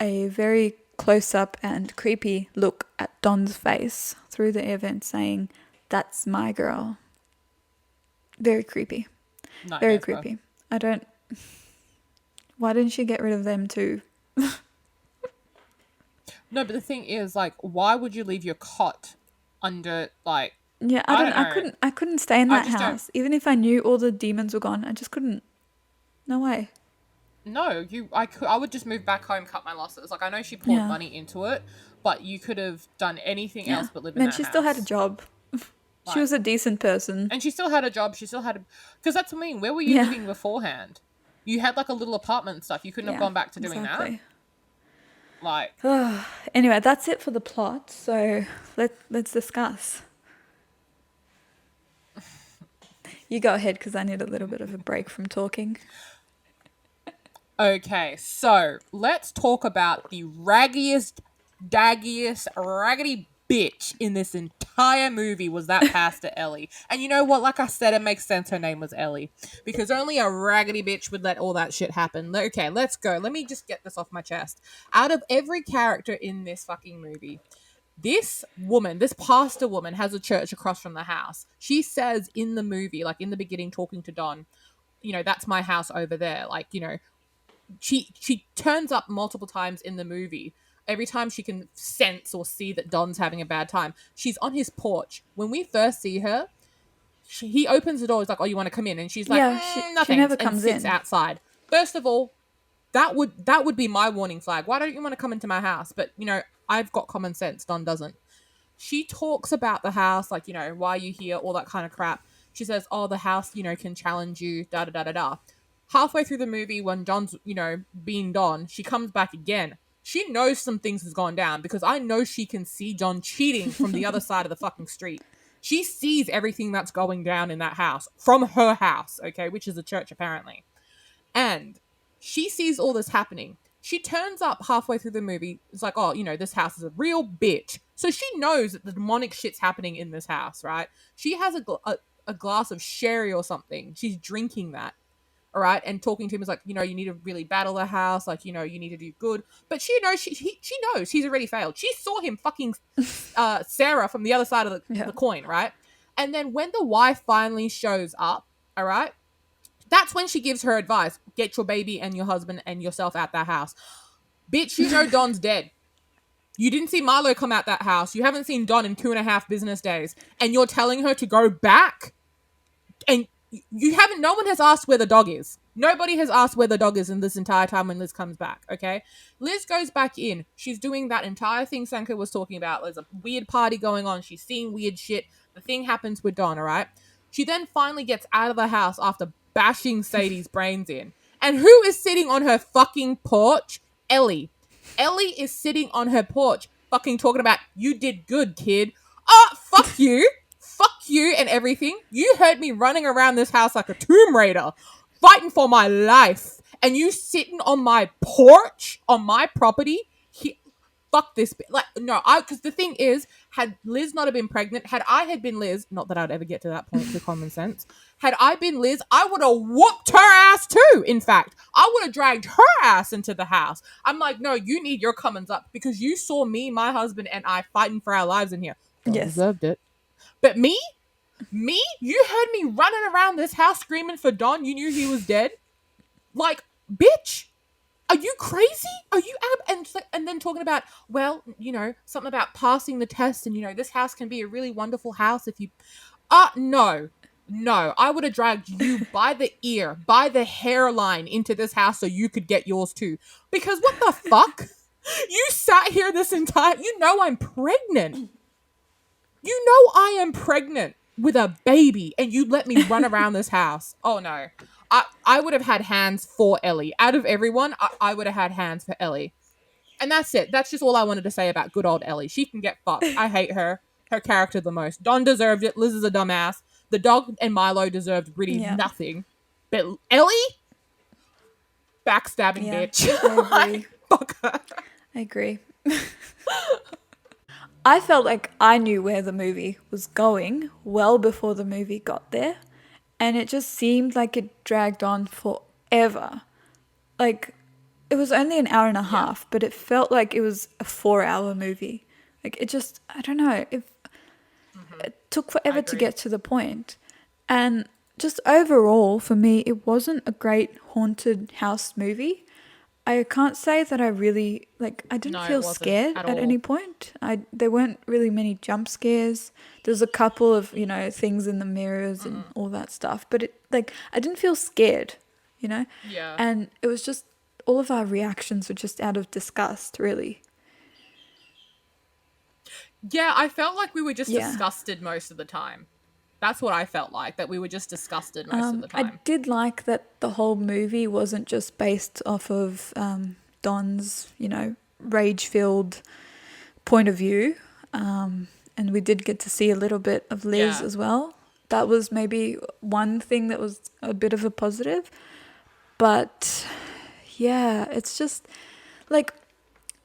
B: a very close up and creepy look at Don's face through the air vent saying, "That's my girl." Very creepy. Very
A: Nightmares, bro.
B: creepy. I don't. Why didn't she get rid of them too?
A: No, but the thing is, like, why would you leave your cot under, like,
B: Yeah,
A: I
B: don't.
A: don't know.
B: I couldn't stay in
A: I
B: that
A: just don't.
B: house, even if I knew all the demons were gone. I just couldn't. No way.
A: No, I would just move back home, cut my losses. Like, I know she poured
B: Yeah.
A: money into it, but you could have done anything
B: Yeah.
A: else but live in
B: Man,
A: that
B: she
A: house.
B: still had a job. She
A: Like,
B: was a decent person.
A: and she still had a job. She still had a, because that's what I mean. Where were you
B: Yeah.
A: living beforehand? You had like a little apartment and stuff. You couldn't have gone back to doing
B: exactly.
A: that. Like,
B: Anyway, that's it for the plot. So let's discuss. You go ahead because I need a little bit of a break from talking.
A: okay, so let's talk about the raggiest, daggiest, raggedy bitch in this entire movie was that Pastor Ellie. And you know what? Like I said, it makes sense her name was Ellie. Because only a raggedy bitch would let all that shit happen. Okay, let's go. Let me just get this off my chest. Out of every character in this fucking movie, this woman, this pastor woman, has a church across from the house. She says in the movie, like in the beginning, talking to Don, that's my house over there. Like, she turns up multiple times in the movie. Every time she can sense or see that Don's having a bad time, she's on his porch. When we first see her, he opens the door. He's like, "Oh, you want to come in?" And she's like,
B: Yeah, she
A: "Nothing,"
B: never
A: and
B: comes
A: sits
B: in.
A: outside. First of all, that would be my warning flag. Why don't you want to come into my house? But I've got common sense. Don doesn't. She talks about the house, like, why are you here, all that kind of crap. She says, oh, the house, can challenge you, da da da da da. Halfway through the movie, when John's, being Don, she comes back again. She knows some things has gone down because I know she can see John cheating from the other side of the fucking street. She sees everything that's going down in that house from her house, okay, which is a church apparently. And she sees all this happening. She turns up halfway through the movie. It's like, oh, this house is a real bitch. So she knows that the demonic shit's happening in this house, right? She has a glass of sherry or something. She's drinking that. all right, and talking to him is like, you need to really battle the house, like, you need to do good. But she knows she knows he's already failed. She saw him fucking Sarah from the other side of
B: Yeah.
A: the coin, right? And then when the wife finally shows up, all right, that's when she gives her advice: get your baby and your husband and yourself out that house. Bitch, Don's dead. You didn't see Marlo come out that house. You haven't seen Don in 2.5 business days. And you're telling her to go back? And you haven't, no one has asked where the dog is. Nobody has asked where the dog is in this entire time when Liz comes back, okay? Liz goes back in. She's doing that entire thing Sanka was talking about. There's a weird party going on. She's seeing weird shit. The thing happens with Don, all right? She then finally gets out of the house after bashing Sadie's brains in. And who is sitting on her fucking porch? Ellie. Ellie is sitting on her porch fucking talking about, you did good, kid. Oh, fuck you. Fuck you and everything. You heard me running around this house like a Tomb Raider, fighting for my life. And you sitting on my porch, on my property. Fuck this. Like, no, because the thing is, had Liz not have been pregnant, had I had been Liz, not that I'd ever get to that point through common sense, had I been Liz, I would have whooped her ass too. In fact, I would have dragged her ass into the house. I'm like, no, you need your Cummins up because you saw me, my husband, and I fighting for our lives in here. Don
B: Yes.
A: deserved it. But me, you heard me running around this house screaming for Don. You knew he was dead. Like, bitch, are you crazy? Are you and then talking about, well, something about passing the test, and this house can be a really wonderful house if you no. No, I would have dragged you by the ear, by the hairline into this house so you could get yours too. Because what the fuck? You sat here this entire, I'm pregnant. I am pregnant with a baby and you let me run around this house. Oh no. I would have had hands for Ellie. Out of everyone, I would have had hands for Ellie. And that's it. That's just all I wanted to say about good old Ellie. She can get fucked. I hate her. Her character the most. Don deserved it. Liz is a dumbass. The dog and Milo deserved really nothing. But Ellie? Backstabbing bitch.
B: I agree.
A: Fuck her.
B: I agree. I felt like I knew where the movie was going well before the movie got there. And it just seemed like it dragged on forever. Like, it was only an hour and a half, but it felt like it was a 4-hour movie. Like, it just, I don't know, it took forever to get to the point. And just overall, for me, it wasn't a great haunted house movie. I can't say that I really, I didn't feel scared at any point. There weren't really many jump scares. There was a couple of, things in the mirrors and all that stuff. But I didn't feel scared,
A: Yeah.
B: And it was just, all of our reactions were just out of disgust, really.
A: Yeah, I felt like we were just disgusted most of the time. That's what I felt like, that we were just disgusted most of the time.
B: I did like that the whole movie wasn't just based off of Don's, rage-filled point of view. And we did get to see a little bit of Liz as well. That was maybe one thing that was a bit of a positive. But, yeah, it's just,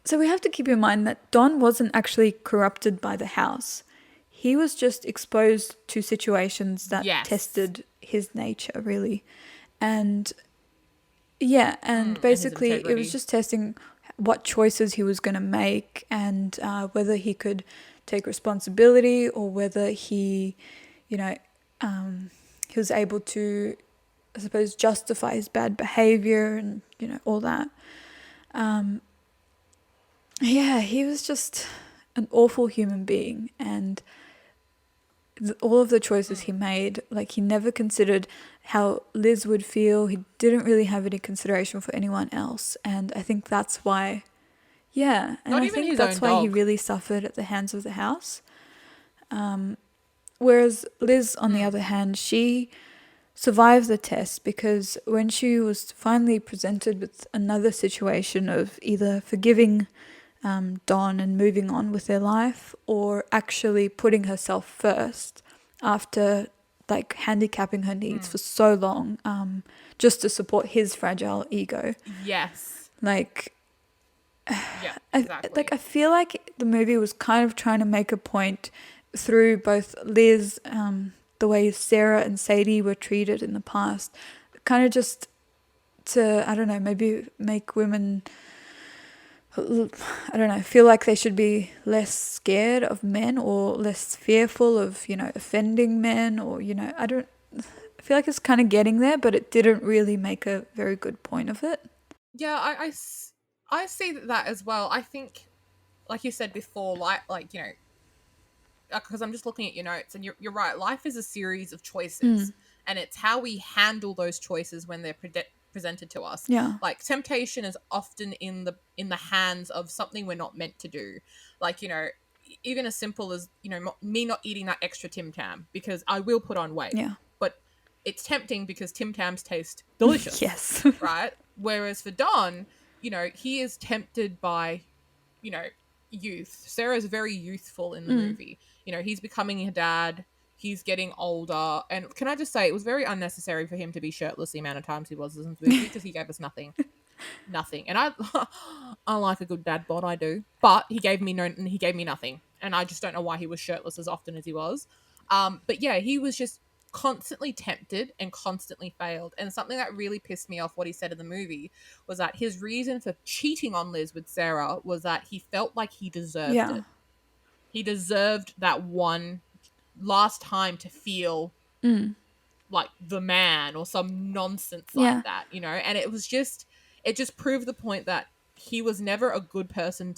B: so we have to keep in mind that Don wasn't actually corrupted by the house. He was just exposed to situations that tested his nature, really. And basically it was just testing what choices he was going to make and whether he could take responsibility or whether he was able to, I suppose, justify his bad behavior and, all that. He was just an awful human being, and all of the choices he made, he never considered how Liz would feel. He didn't really have any consideration for anyone else, and I think that's why, and I think that's why he really suffered at the hands of the house. Whereas Liz, on the other hand, she survived the test because when she was finally presented with another situation of either forgiving Don and moving on with their life, or actually putting herself first after handicapping her needs for so long, just to support his fragile ego.
A: Yes.
B: Exactly. I feel like the movie was kind of trying to make a point through both Liz, the way Sarah and Sadie were treated in the past, kind of just to, I don't know, maybe make women, I don't know, feel like they should be less scared of men or less fearful of, offending men, or, I feel like it's kind of getting there, but it didn't really make a very good point of it.
A: Yeah, I see that as well. I think, like you said before, like because I'm just looking at your notes, and you're right. Life is a series of choices, and it's how we handle those choices when they're presented to us.
B: Yeah.
A: Like temptation is often in the hands of something we're not meant to do. Like even as simple as me not eating that extra Tim Tam because I will put on weight,
B: Yeah.
A: but it's tempting because Tim Tams taste delicious,
B: Yes.
A: right? Whereas for Don, he is tempted by you know youth. Sarah's very youthful in the movie. He's becoming a dad. He's getting older. And can I just say, it was very unnecessary for him to be shirtless the amount of times he was in the movie because he gave us nothing. Nothing. And I like a good dad bod, I do. But he gave me nothing. And I just don't know why he was shirtless as often as he was. But yeah, he was just constantly tempted and constantly failed. And something that really pissed me off what he said in the movie was that his reason for cheating on Liz with Sarah was that he felt like he deserved
B: Yeah.
A: it. He deserved that one last time to feel like the man or some nonsense like
B: Yeah.
A: that, and it just proved the point that he was never a good person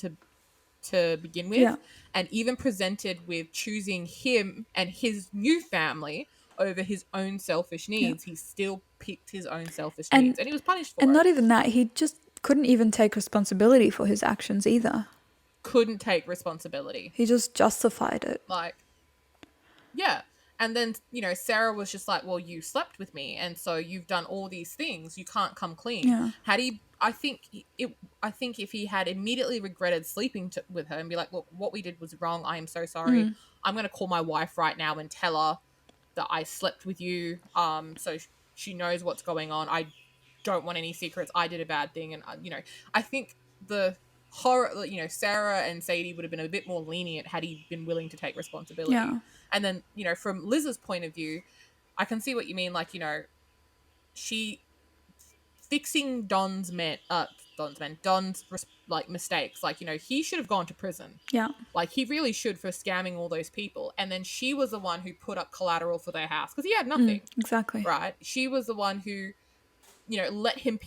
A: to begin
B: Yeah.
A: with, and even presented with choosing him and his new family over his own selfish
B: Yeah.
A: needs, he still picked his own selfish
B: And
A: needs, and he was punished
B: and
A: for it.
B: not even that, he just couldn't even take responsibility for his actions either.
A: Couldn't take responsibility.
B: He just justified it.
A: Like, yeah. And then, Sarah was just like, well, you slept with me. And so you've done all these things. You can't come clean.
B: Yeah.
A: I think if he had immediately regretted sleeping with her and be like, look, what we did was wrong. I am so sorry. I'm going to call my wife right now and tell her that I slept with you. So she knows what's going on. I don't want any secrets. I did a bad thing. And, I think the horror, Sarah and Sadie would have been a bit more lenient had he been willing to take responsibility.
B: Yeah.
A: And then, from Liz's point of view, I can see what you mean. Like, she fixing Don's like mistakes. Like, he should have gone to prison.
B: Yeah.
A: Like, he really should for scamming all those people. And then she was the one who put up collateral for their house because he had nothing.
B: Exactly.
A: Right? She was the one who, let him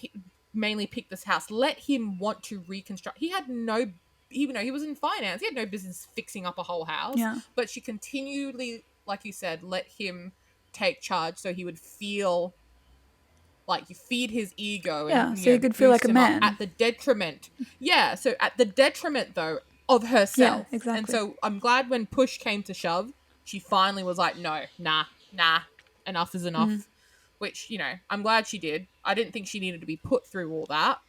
A: mainly pick this house, let him want to reconstruct. He had no, even though he was in finance, he had no business fixing up a whole house.
B: Yeah.
A: But she continually, like you said, let him take charge so he would feel like you feed his ego
B: Yeah.
A: and
B: So you could feel like
A: boost
B: a
A: him up
B: man.
A: at the detriment. Yeah, so at the detriment though of
B: Yeah.
A: herself. And
B: Exactly.
A: so I'm glad when push came to shove, she finally was like, no, nah, enough is enough. Which, I'm glad she did. I didn't think she needed to be put through all that.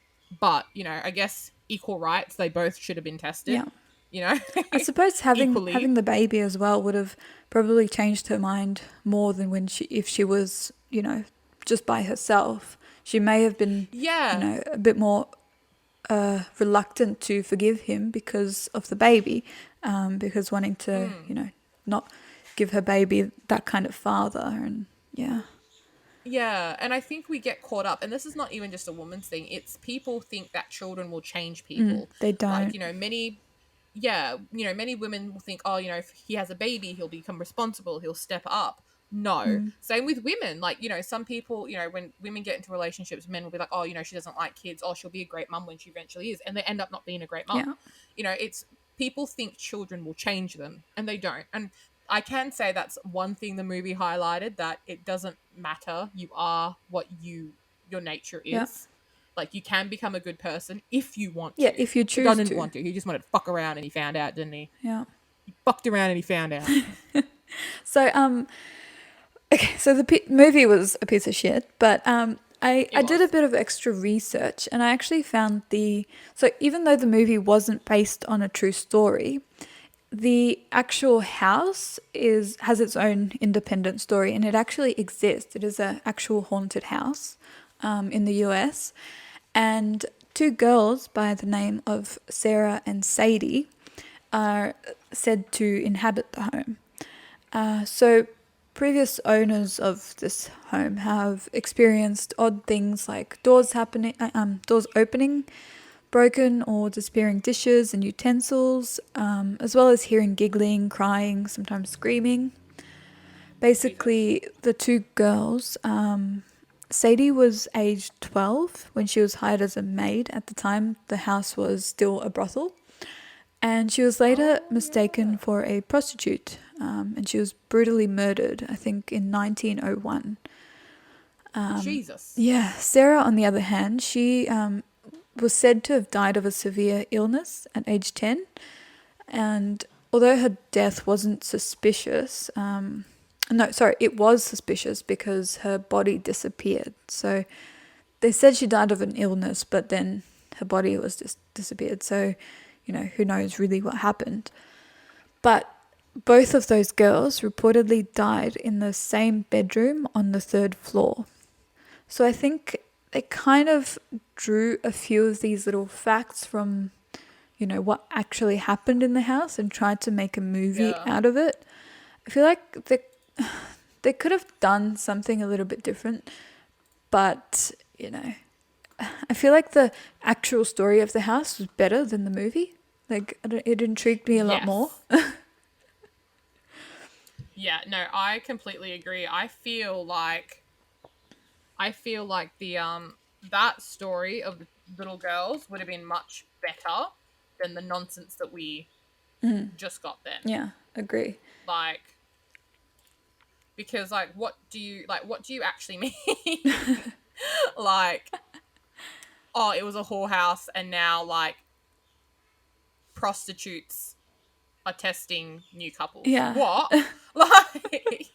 A: But, I guess equal rights, they both should have been tested.
B: Yeah.
A: You know?
B: I suppose having
A: Equally.
B: the baby as well would have probably changed her mind more than if she was, just by herself. She may have been,
A: Yeah.
B: a bit more reluctant to forgive him because of the baby, because wanting to, not give her baby that kind of father, and yeah.
A: Yeah, and I think we get caught up, and this is not even just a woman's thing. It's people think that children will change people.
B: They
A: Like,
B: don't.
A: many women will think, oh, if he has a baby, he'll become responsible, he'll step up. No. Same with women. Like, some people, when women get into relationships, men will be like, oh, she doesn't like kids. Oh, she'll be a great mum when she eventually is. And they end up not being a great
B: Yeah.
A: mum. It's people think children will change them, and they don't. And I can say that's one thing the movie highlighted, that it doesn't matter. You are what your nature
B: Yeah.
A: is. Like, you can become a good person if you want
B: Yeah,
A: to.
B: if you
A: But Don
B: choose
A: didn't
B: to.
A: want to. He just wanted to fuck around, and he found out, didn't he?
B: Yeah.
A: He fucked around and he found out.
B: So okay, so the movie was a piece of shit, but I did a bit of extra research, and I actually found so even though the movie wasn't based on a true story, the actual house has its own independent story, and it actually exists. It is an actual haunted house in the US, and two girls by the name of Sarah and Sadie are said to inhabit the home. So previous owners of this home have experienced odd things like doors opening, broken or disappearing dishes and utensils, as well as hearing giggling, crying, sometimes screaming.
A: Jesus.
B: Basically, the two girls, Sadie was aged 12 when she was hired as a maid. At the time, the house was still a brothel. And she was later
A: Oh
B: mistaken
A: yeah.
B: for a prostitute, and she was brutally murdered, I think, in 1901.
A: Jesus.
B: Yeah, Sarah, on the other hand, she was said to have died of a severe illness at age 10. And although her death wasn't suspicious, no, sorry, it was suspicious because her body disappeared. So they said she died of an illness, but then her body was just disappeared. So, who knows really what happened. But both of those girls reportedly died in the same bedroom on the third floor. So I think they kind of drew a few of these little facts from, what actually happened in the house and tried to make a movie
A: Yeah.
B: out of it. I feel like they could have done something a little bit different, but, I feel like the actual story of the house was better than the movie. Like, it intrigued me a lot more.
A: Yes. Yeah, no, I completely agree. I feel like the that story of the little girls would have been much better than the nonsense that we just got then.
B: Yeah, agree.
A: Like, because what do you actually mean? Like, oh, it was a whorehouse and now like prostitutes are testing new couples.
B: Yeah,
A: What? Like,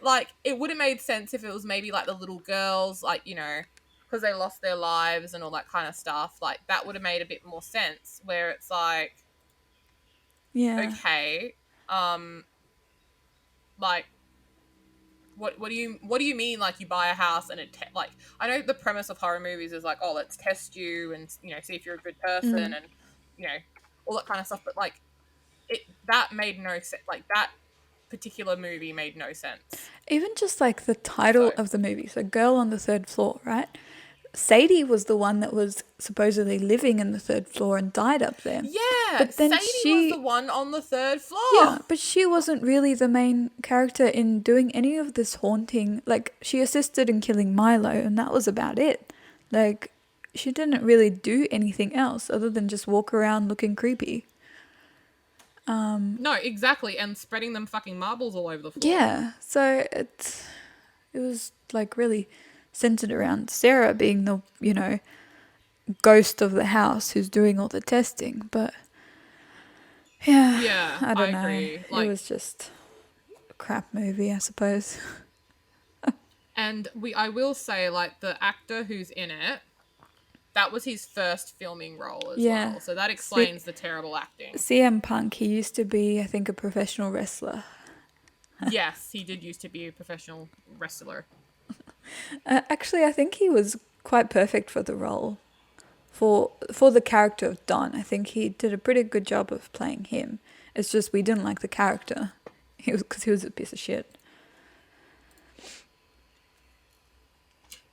A: like it would have made sense if it was maybe like the little girls, like, because they lost their lives and all that kind of stuff. Like, that would have made a bit more sense. Where it's like,
B: yeah,
A: okay, um, like, what do you mean, like, you buy a house and like, I know the premise of horror movies is like, oh, let's test you and see if you're a good person and you know all that kind of stuff. But like, that made no sense. Like, that particular movie made no sense.
B: even just like the
A: So
B: title of the movie. So, Girl on the Third Floor, right? Sadie was the one that was supposedly living in the third floor and died up there.
A: yeah,
B: But then
A: Sadie was the
B: she,
A: one on the third
B: yeah,
A: floor.
B: but she wasn't really the main character in doing any of this haunting. Like, she assisted in killing Milo, and that was about it. Like, she didn't really do anything else other than just walk around looking creepy.
A: No, exactly, and spreading them fucking marbles all over the floor.
B: Yeah, so it was like really centered around Sarah being the, ghost of the house who's doing all the testing. But yeah,
A: Yeah,
B: I
A: I
B: don't know.
A: agree.
B: It
A: Like,
B: was just a crap movie, I suppose.
A: and I will say, like, the actor who's in it, that was his first filming role as
B: Yeah.
A: well. So that explains the terrible acting.
B: CM Punk, he used to be, I think, a professional wrestler.
A: Yes, he did used to be a professional wrestler.
B: Actually, I think he was quite perfect for the role. For the character of Don, I think he did a pretty good job of playing him. It's just we didn't like the character. Because he was a piece of shit.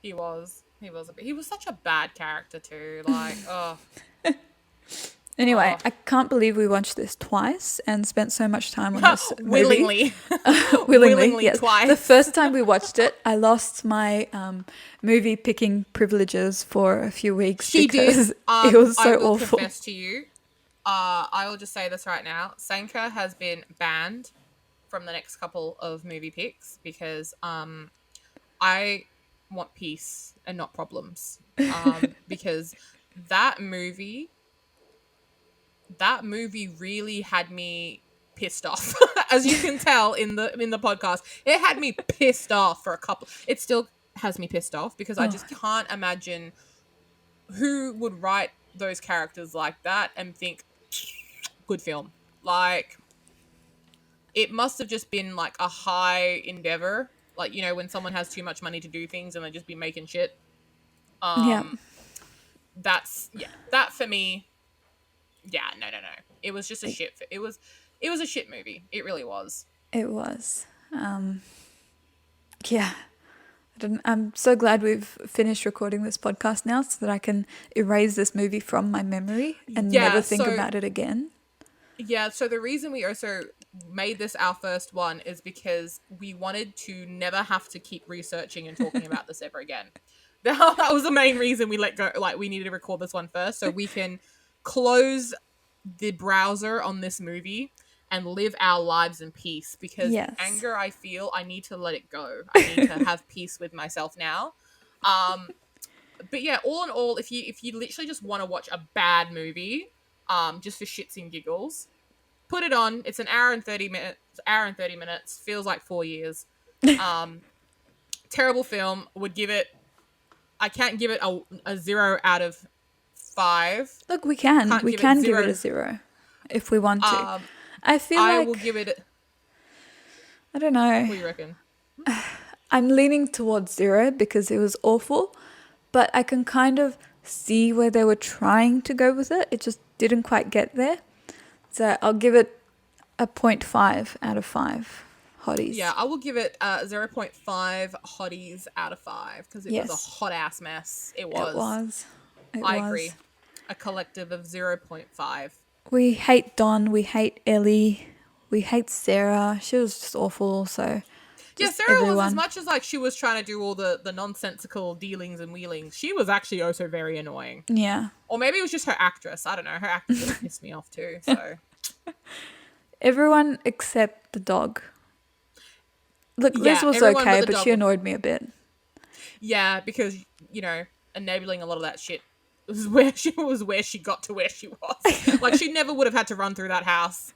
A: He was such a bad character too. Like, oh,
B: Anyway,
A: oh.
B: I can't believe we watched this twice and spent so much time on this movie.
A: Willingly.
B: Willingly,
A: Willingly
B: yes. The
A: twice.
B: first time we watched it, I lost my movie picking privileges for a few weeks
A: She did.
B: because it was
A: I
B: so
A: will
B: awful.
A: confess to you. I will just say this right now. Sanka has been banned from the next couple of movie picks because I want peace and not problems. Because that movie that movie really had me pissed off. As you can tell in the podcast, it had me pissed off for a couple. It still has me pissed off because I
B: Oh,
A: just can't imagine who would write those characters like that and think good film. Like, it must have just been like a high endeavor, like, when someone has too much money to do things and they just be making shit.
B: yeah,
A: um that's, yeah, that for me. Yeah, no, no, no, it was just a shit. It was a shit movie. It really was.
B: it was. Yeah. I'm so glad we've finished recording this podcast now so that I can erase this movie from my memory and never
A: Yeah,
B: think
A: so
B: about it again.
A: yeah, so the reason we also made this our first one is because we wanted to never have to keep researching and talking about this ever again. That was the main reason we let go. Like, we needed to record this one first so we can close the browser on this movie and live our lives in peace. Because
B: Yes.
A: anger, I feel I need to let it go. I need to have peace with myself now. Um, but yeah, all in all, if you literally just want to watch a bad movie, just for shits and giggles, put it on. It's an hour and 30 minutes. Hour and 30 minutes feels like 4 years. Um, Terrible film. Would give it. I can't give it a 0 out of 5.
B: Look, we can.
A: Can't
B: We
A: give it
B: can give it
A: zero.
B: a 0 if we want to.
A: Um,
B: I feel
A: I will
B: like,
A: give it.
B: I don't know.
A: What do you reckon?
B: I'm leaning towards 0 because it was awful, but I can kind of see where they were trying to go with it. It just didn't quite get there. So I'll give it a 0.5 out of 5 hotties.
A: Yeah, I will give it 0.5 hotties out of 5 because it was a
B: Yes.
A: hot ass mess. It
B: It
A: was.
B: was. It
A: I
B: was.
A: agree. A collective of 0.5.
B: We hate Don. We hate Ellie. We hate Sarah. She was just awful. So
A: Yeah,
B: just
A: Sarah was, as
B: everyone.
A: much as like she was trying to do all the nonsensical dealings and wheelings, she was actually also very annoying.
B: Yeah.
A: Or maybe it was just her actress. I don't know. Her actress really pissed me off too. So
B: Everyone except the dog. Look, Liz
A: yeah,
B: was
A: everyone
B: okay,
A: but the
B: but she
A: dog.
B: annoyed me a bit.
A: Yeah, because enabling a lot of that shit was where she got to where she was. Like, she never would have had to run through that house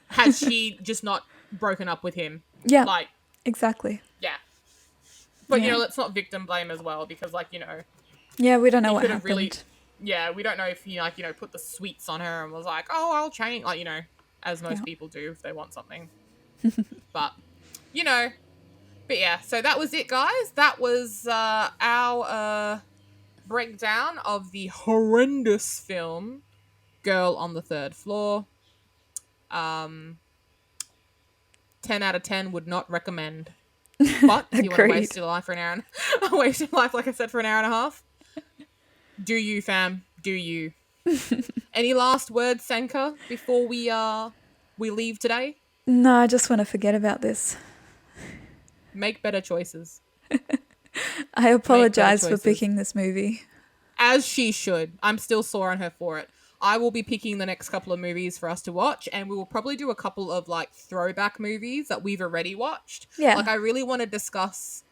A: had she just not broken up with him.
B: Yeah,
A: Like,
B: exactly.
A: yeah. But
B: Yeah.
A: let's not victim blame as well, because
B: Yeah, we don't know
A: he
B: what
A: could have
B: happened.
A: really, yeah, we don't know if he put the sweets on her and was like, oh, I'll change, like, as most
B: Yeah.
A: people do if they want something. But you know but yeah, so that was it, guys. That was our breakdown of the horrendous film Girl on the Third Floor. um 10 out of 10 would not recommend. But if you want to waste
B: Agreed.
A: your life for an hour and waste your life, like I said, for an hour and a half, do you, fam, do you. Any last words, Sanka, before we leave today?
B: No, I just want to forget about this.
A: Make better choices.
B: I
A: Make better
B: apologize for
A: choices.
B: picking this movie.
A: As she should. I'm still sore on her for it. I will be picking the next couple of movies for us to watch, and we will probably do a couple of like throwback movies that we've already watched.
B: Yeah.
A: Like, I really want to discuss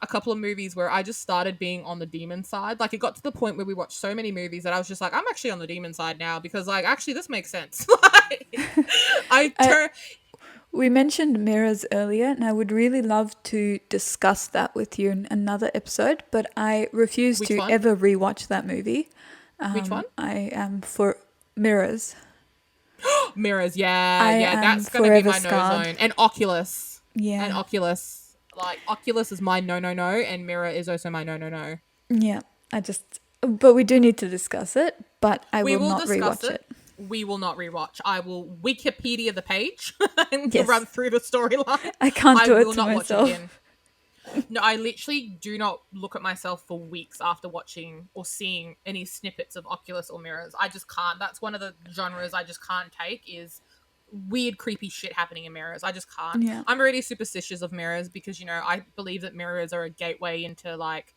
A: a couple of movies where I just started being on the demon side. Like, it got to the point where we watched so many movies that I was just like, I'm actually on the demon side now, because like, actually this makes sense.
B: We mentioned mirrors earlier, and I would really love to discuss that with you in another episode, but I refuse
A: Which
B: to
A: one?
B: ever rewatch that movie.
A: Which one?
B: I am for mirrors.
A: Mirrors, yeah,
B: I
A: yeah,
B: am
A: that's gonna be
B: forever
A: my no
B: scarred.
A: zone. And Oculus.
B: Yeah.
A: And Oculus. Like, Oculus is my no, and Mirror is also my no.
B: Yeah. But we do need to discuss it, but I
A: We
B: will
A: will
B: not
A: discuss
B: rewatch it.
A: We will not rewatch. I will Wikipedia the page and
B: Yes.
A: run through the storyline.
B: I can't do
A: I
B: it
A: will
B: to
A: not
B: myself.
A: watch it again. No, I literally do not look at myself for weeks after watching or seeing any snippets of Oculus or Mirrors. I just can't. That's one of the genres I just can't take, is weird, creepy shit happening in mirrors. I just can't.
B: Yeah.
A: I'm already superstitious of mirrors because, I believe that mirrors are a gateway into like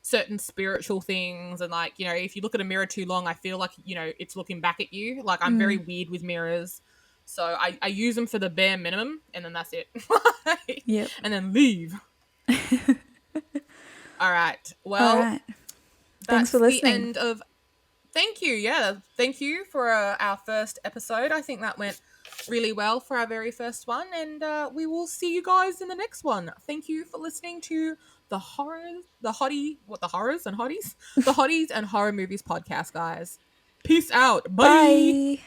A: certain spiritual things. And like, if you look at a mirror too long, I feel like, it's looking back at you. Like, I'm very weird with mirrors. So I use them for the bare minimum, and then that's it.
B: Yep.
A: And then leave. All right. Well,
B: All right.
A: that's
B: Thanks for
A: the
B: listening.
A: end of. Thank you. Yeah, thank you for our first episode. I think that went really well for our very first one, and we will see you guys in the next one. Thank you for listening to the Horrors and Hotties, the Hotties and Horror Movies podcast, guys. Peace out. Bye.
B: Bye.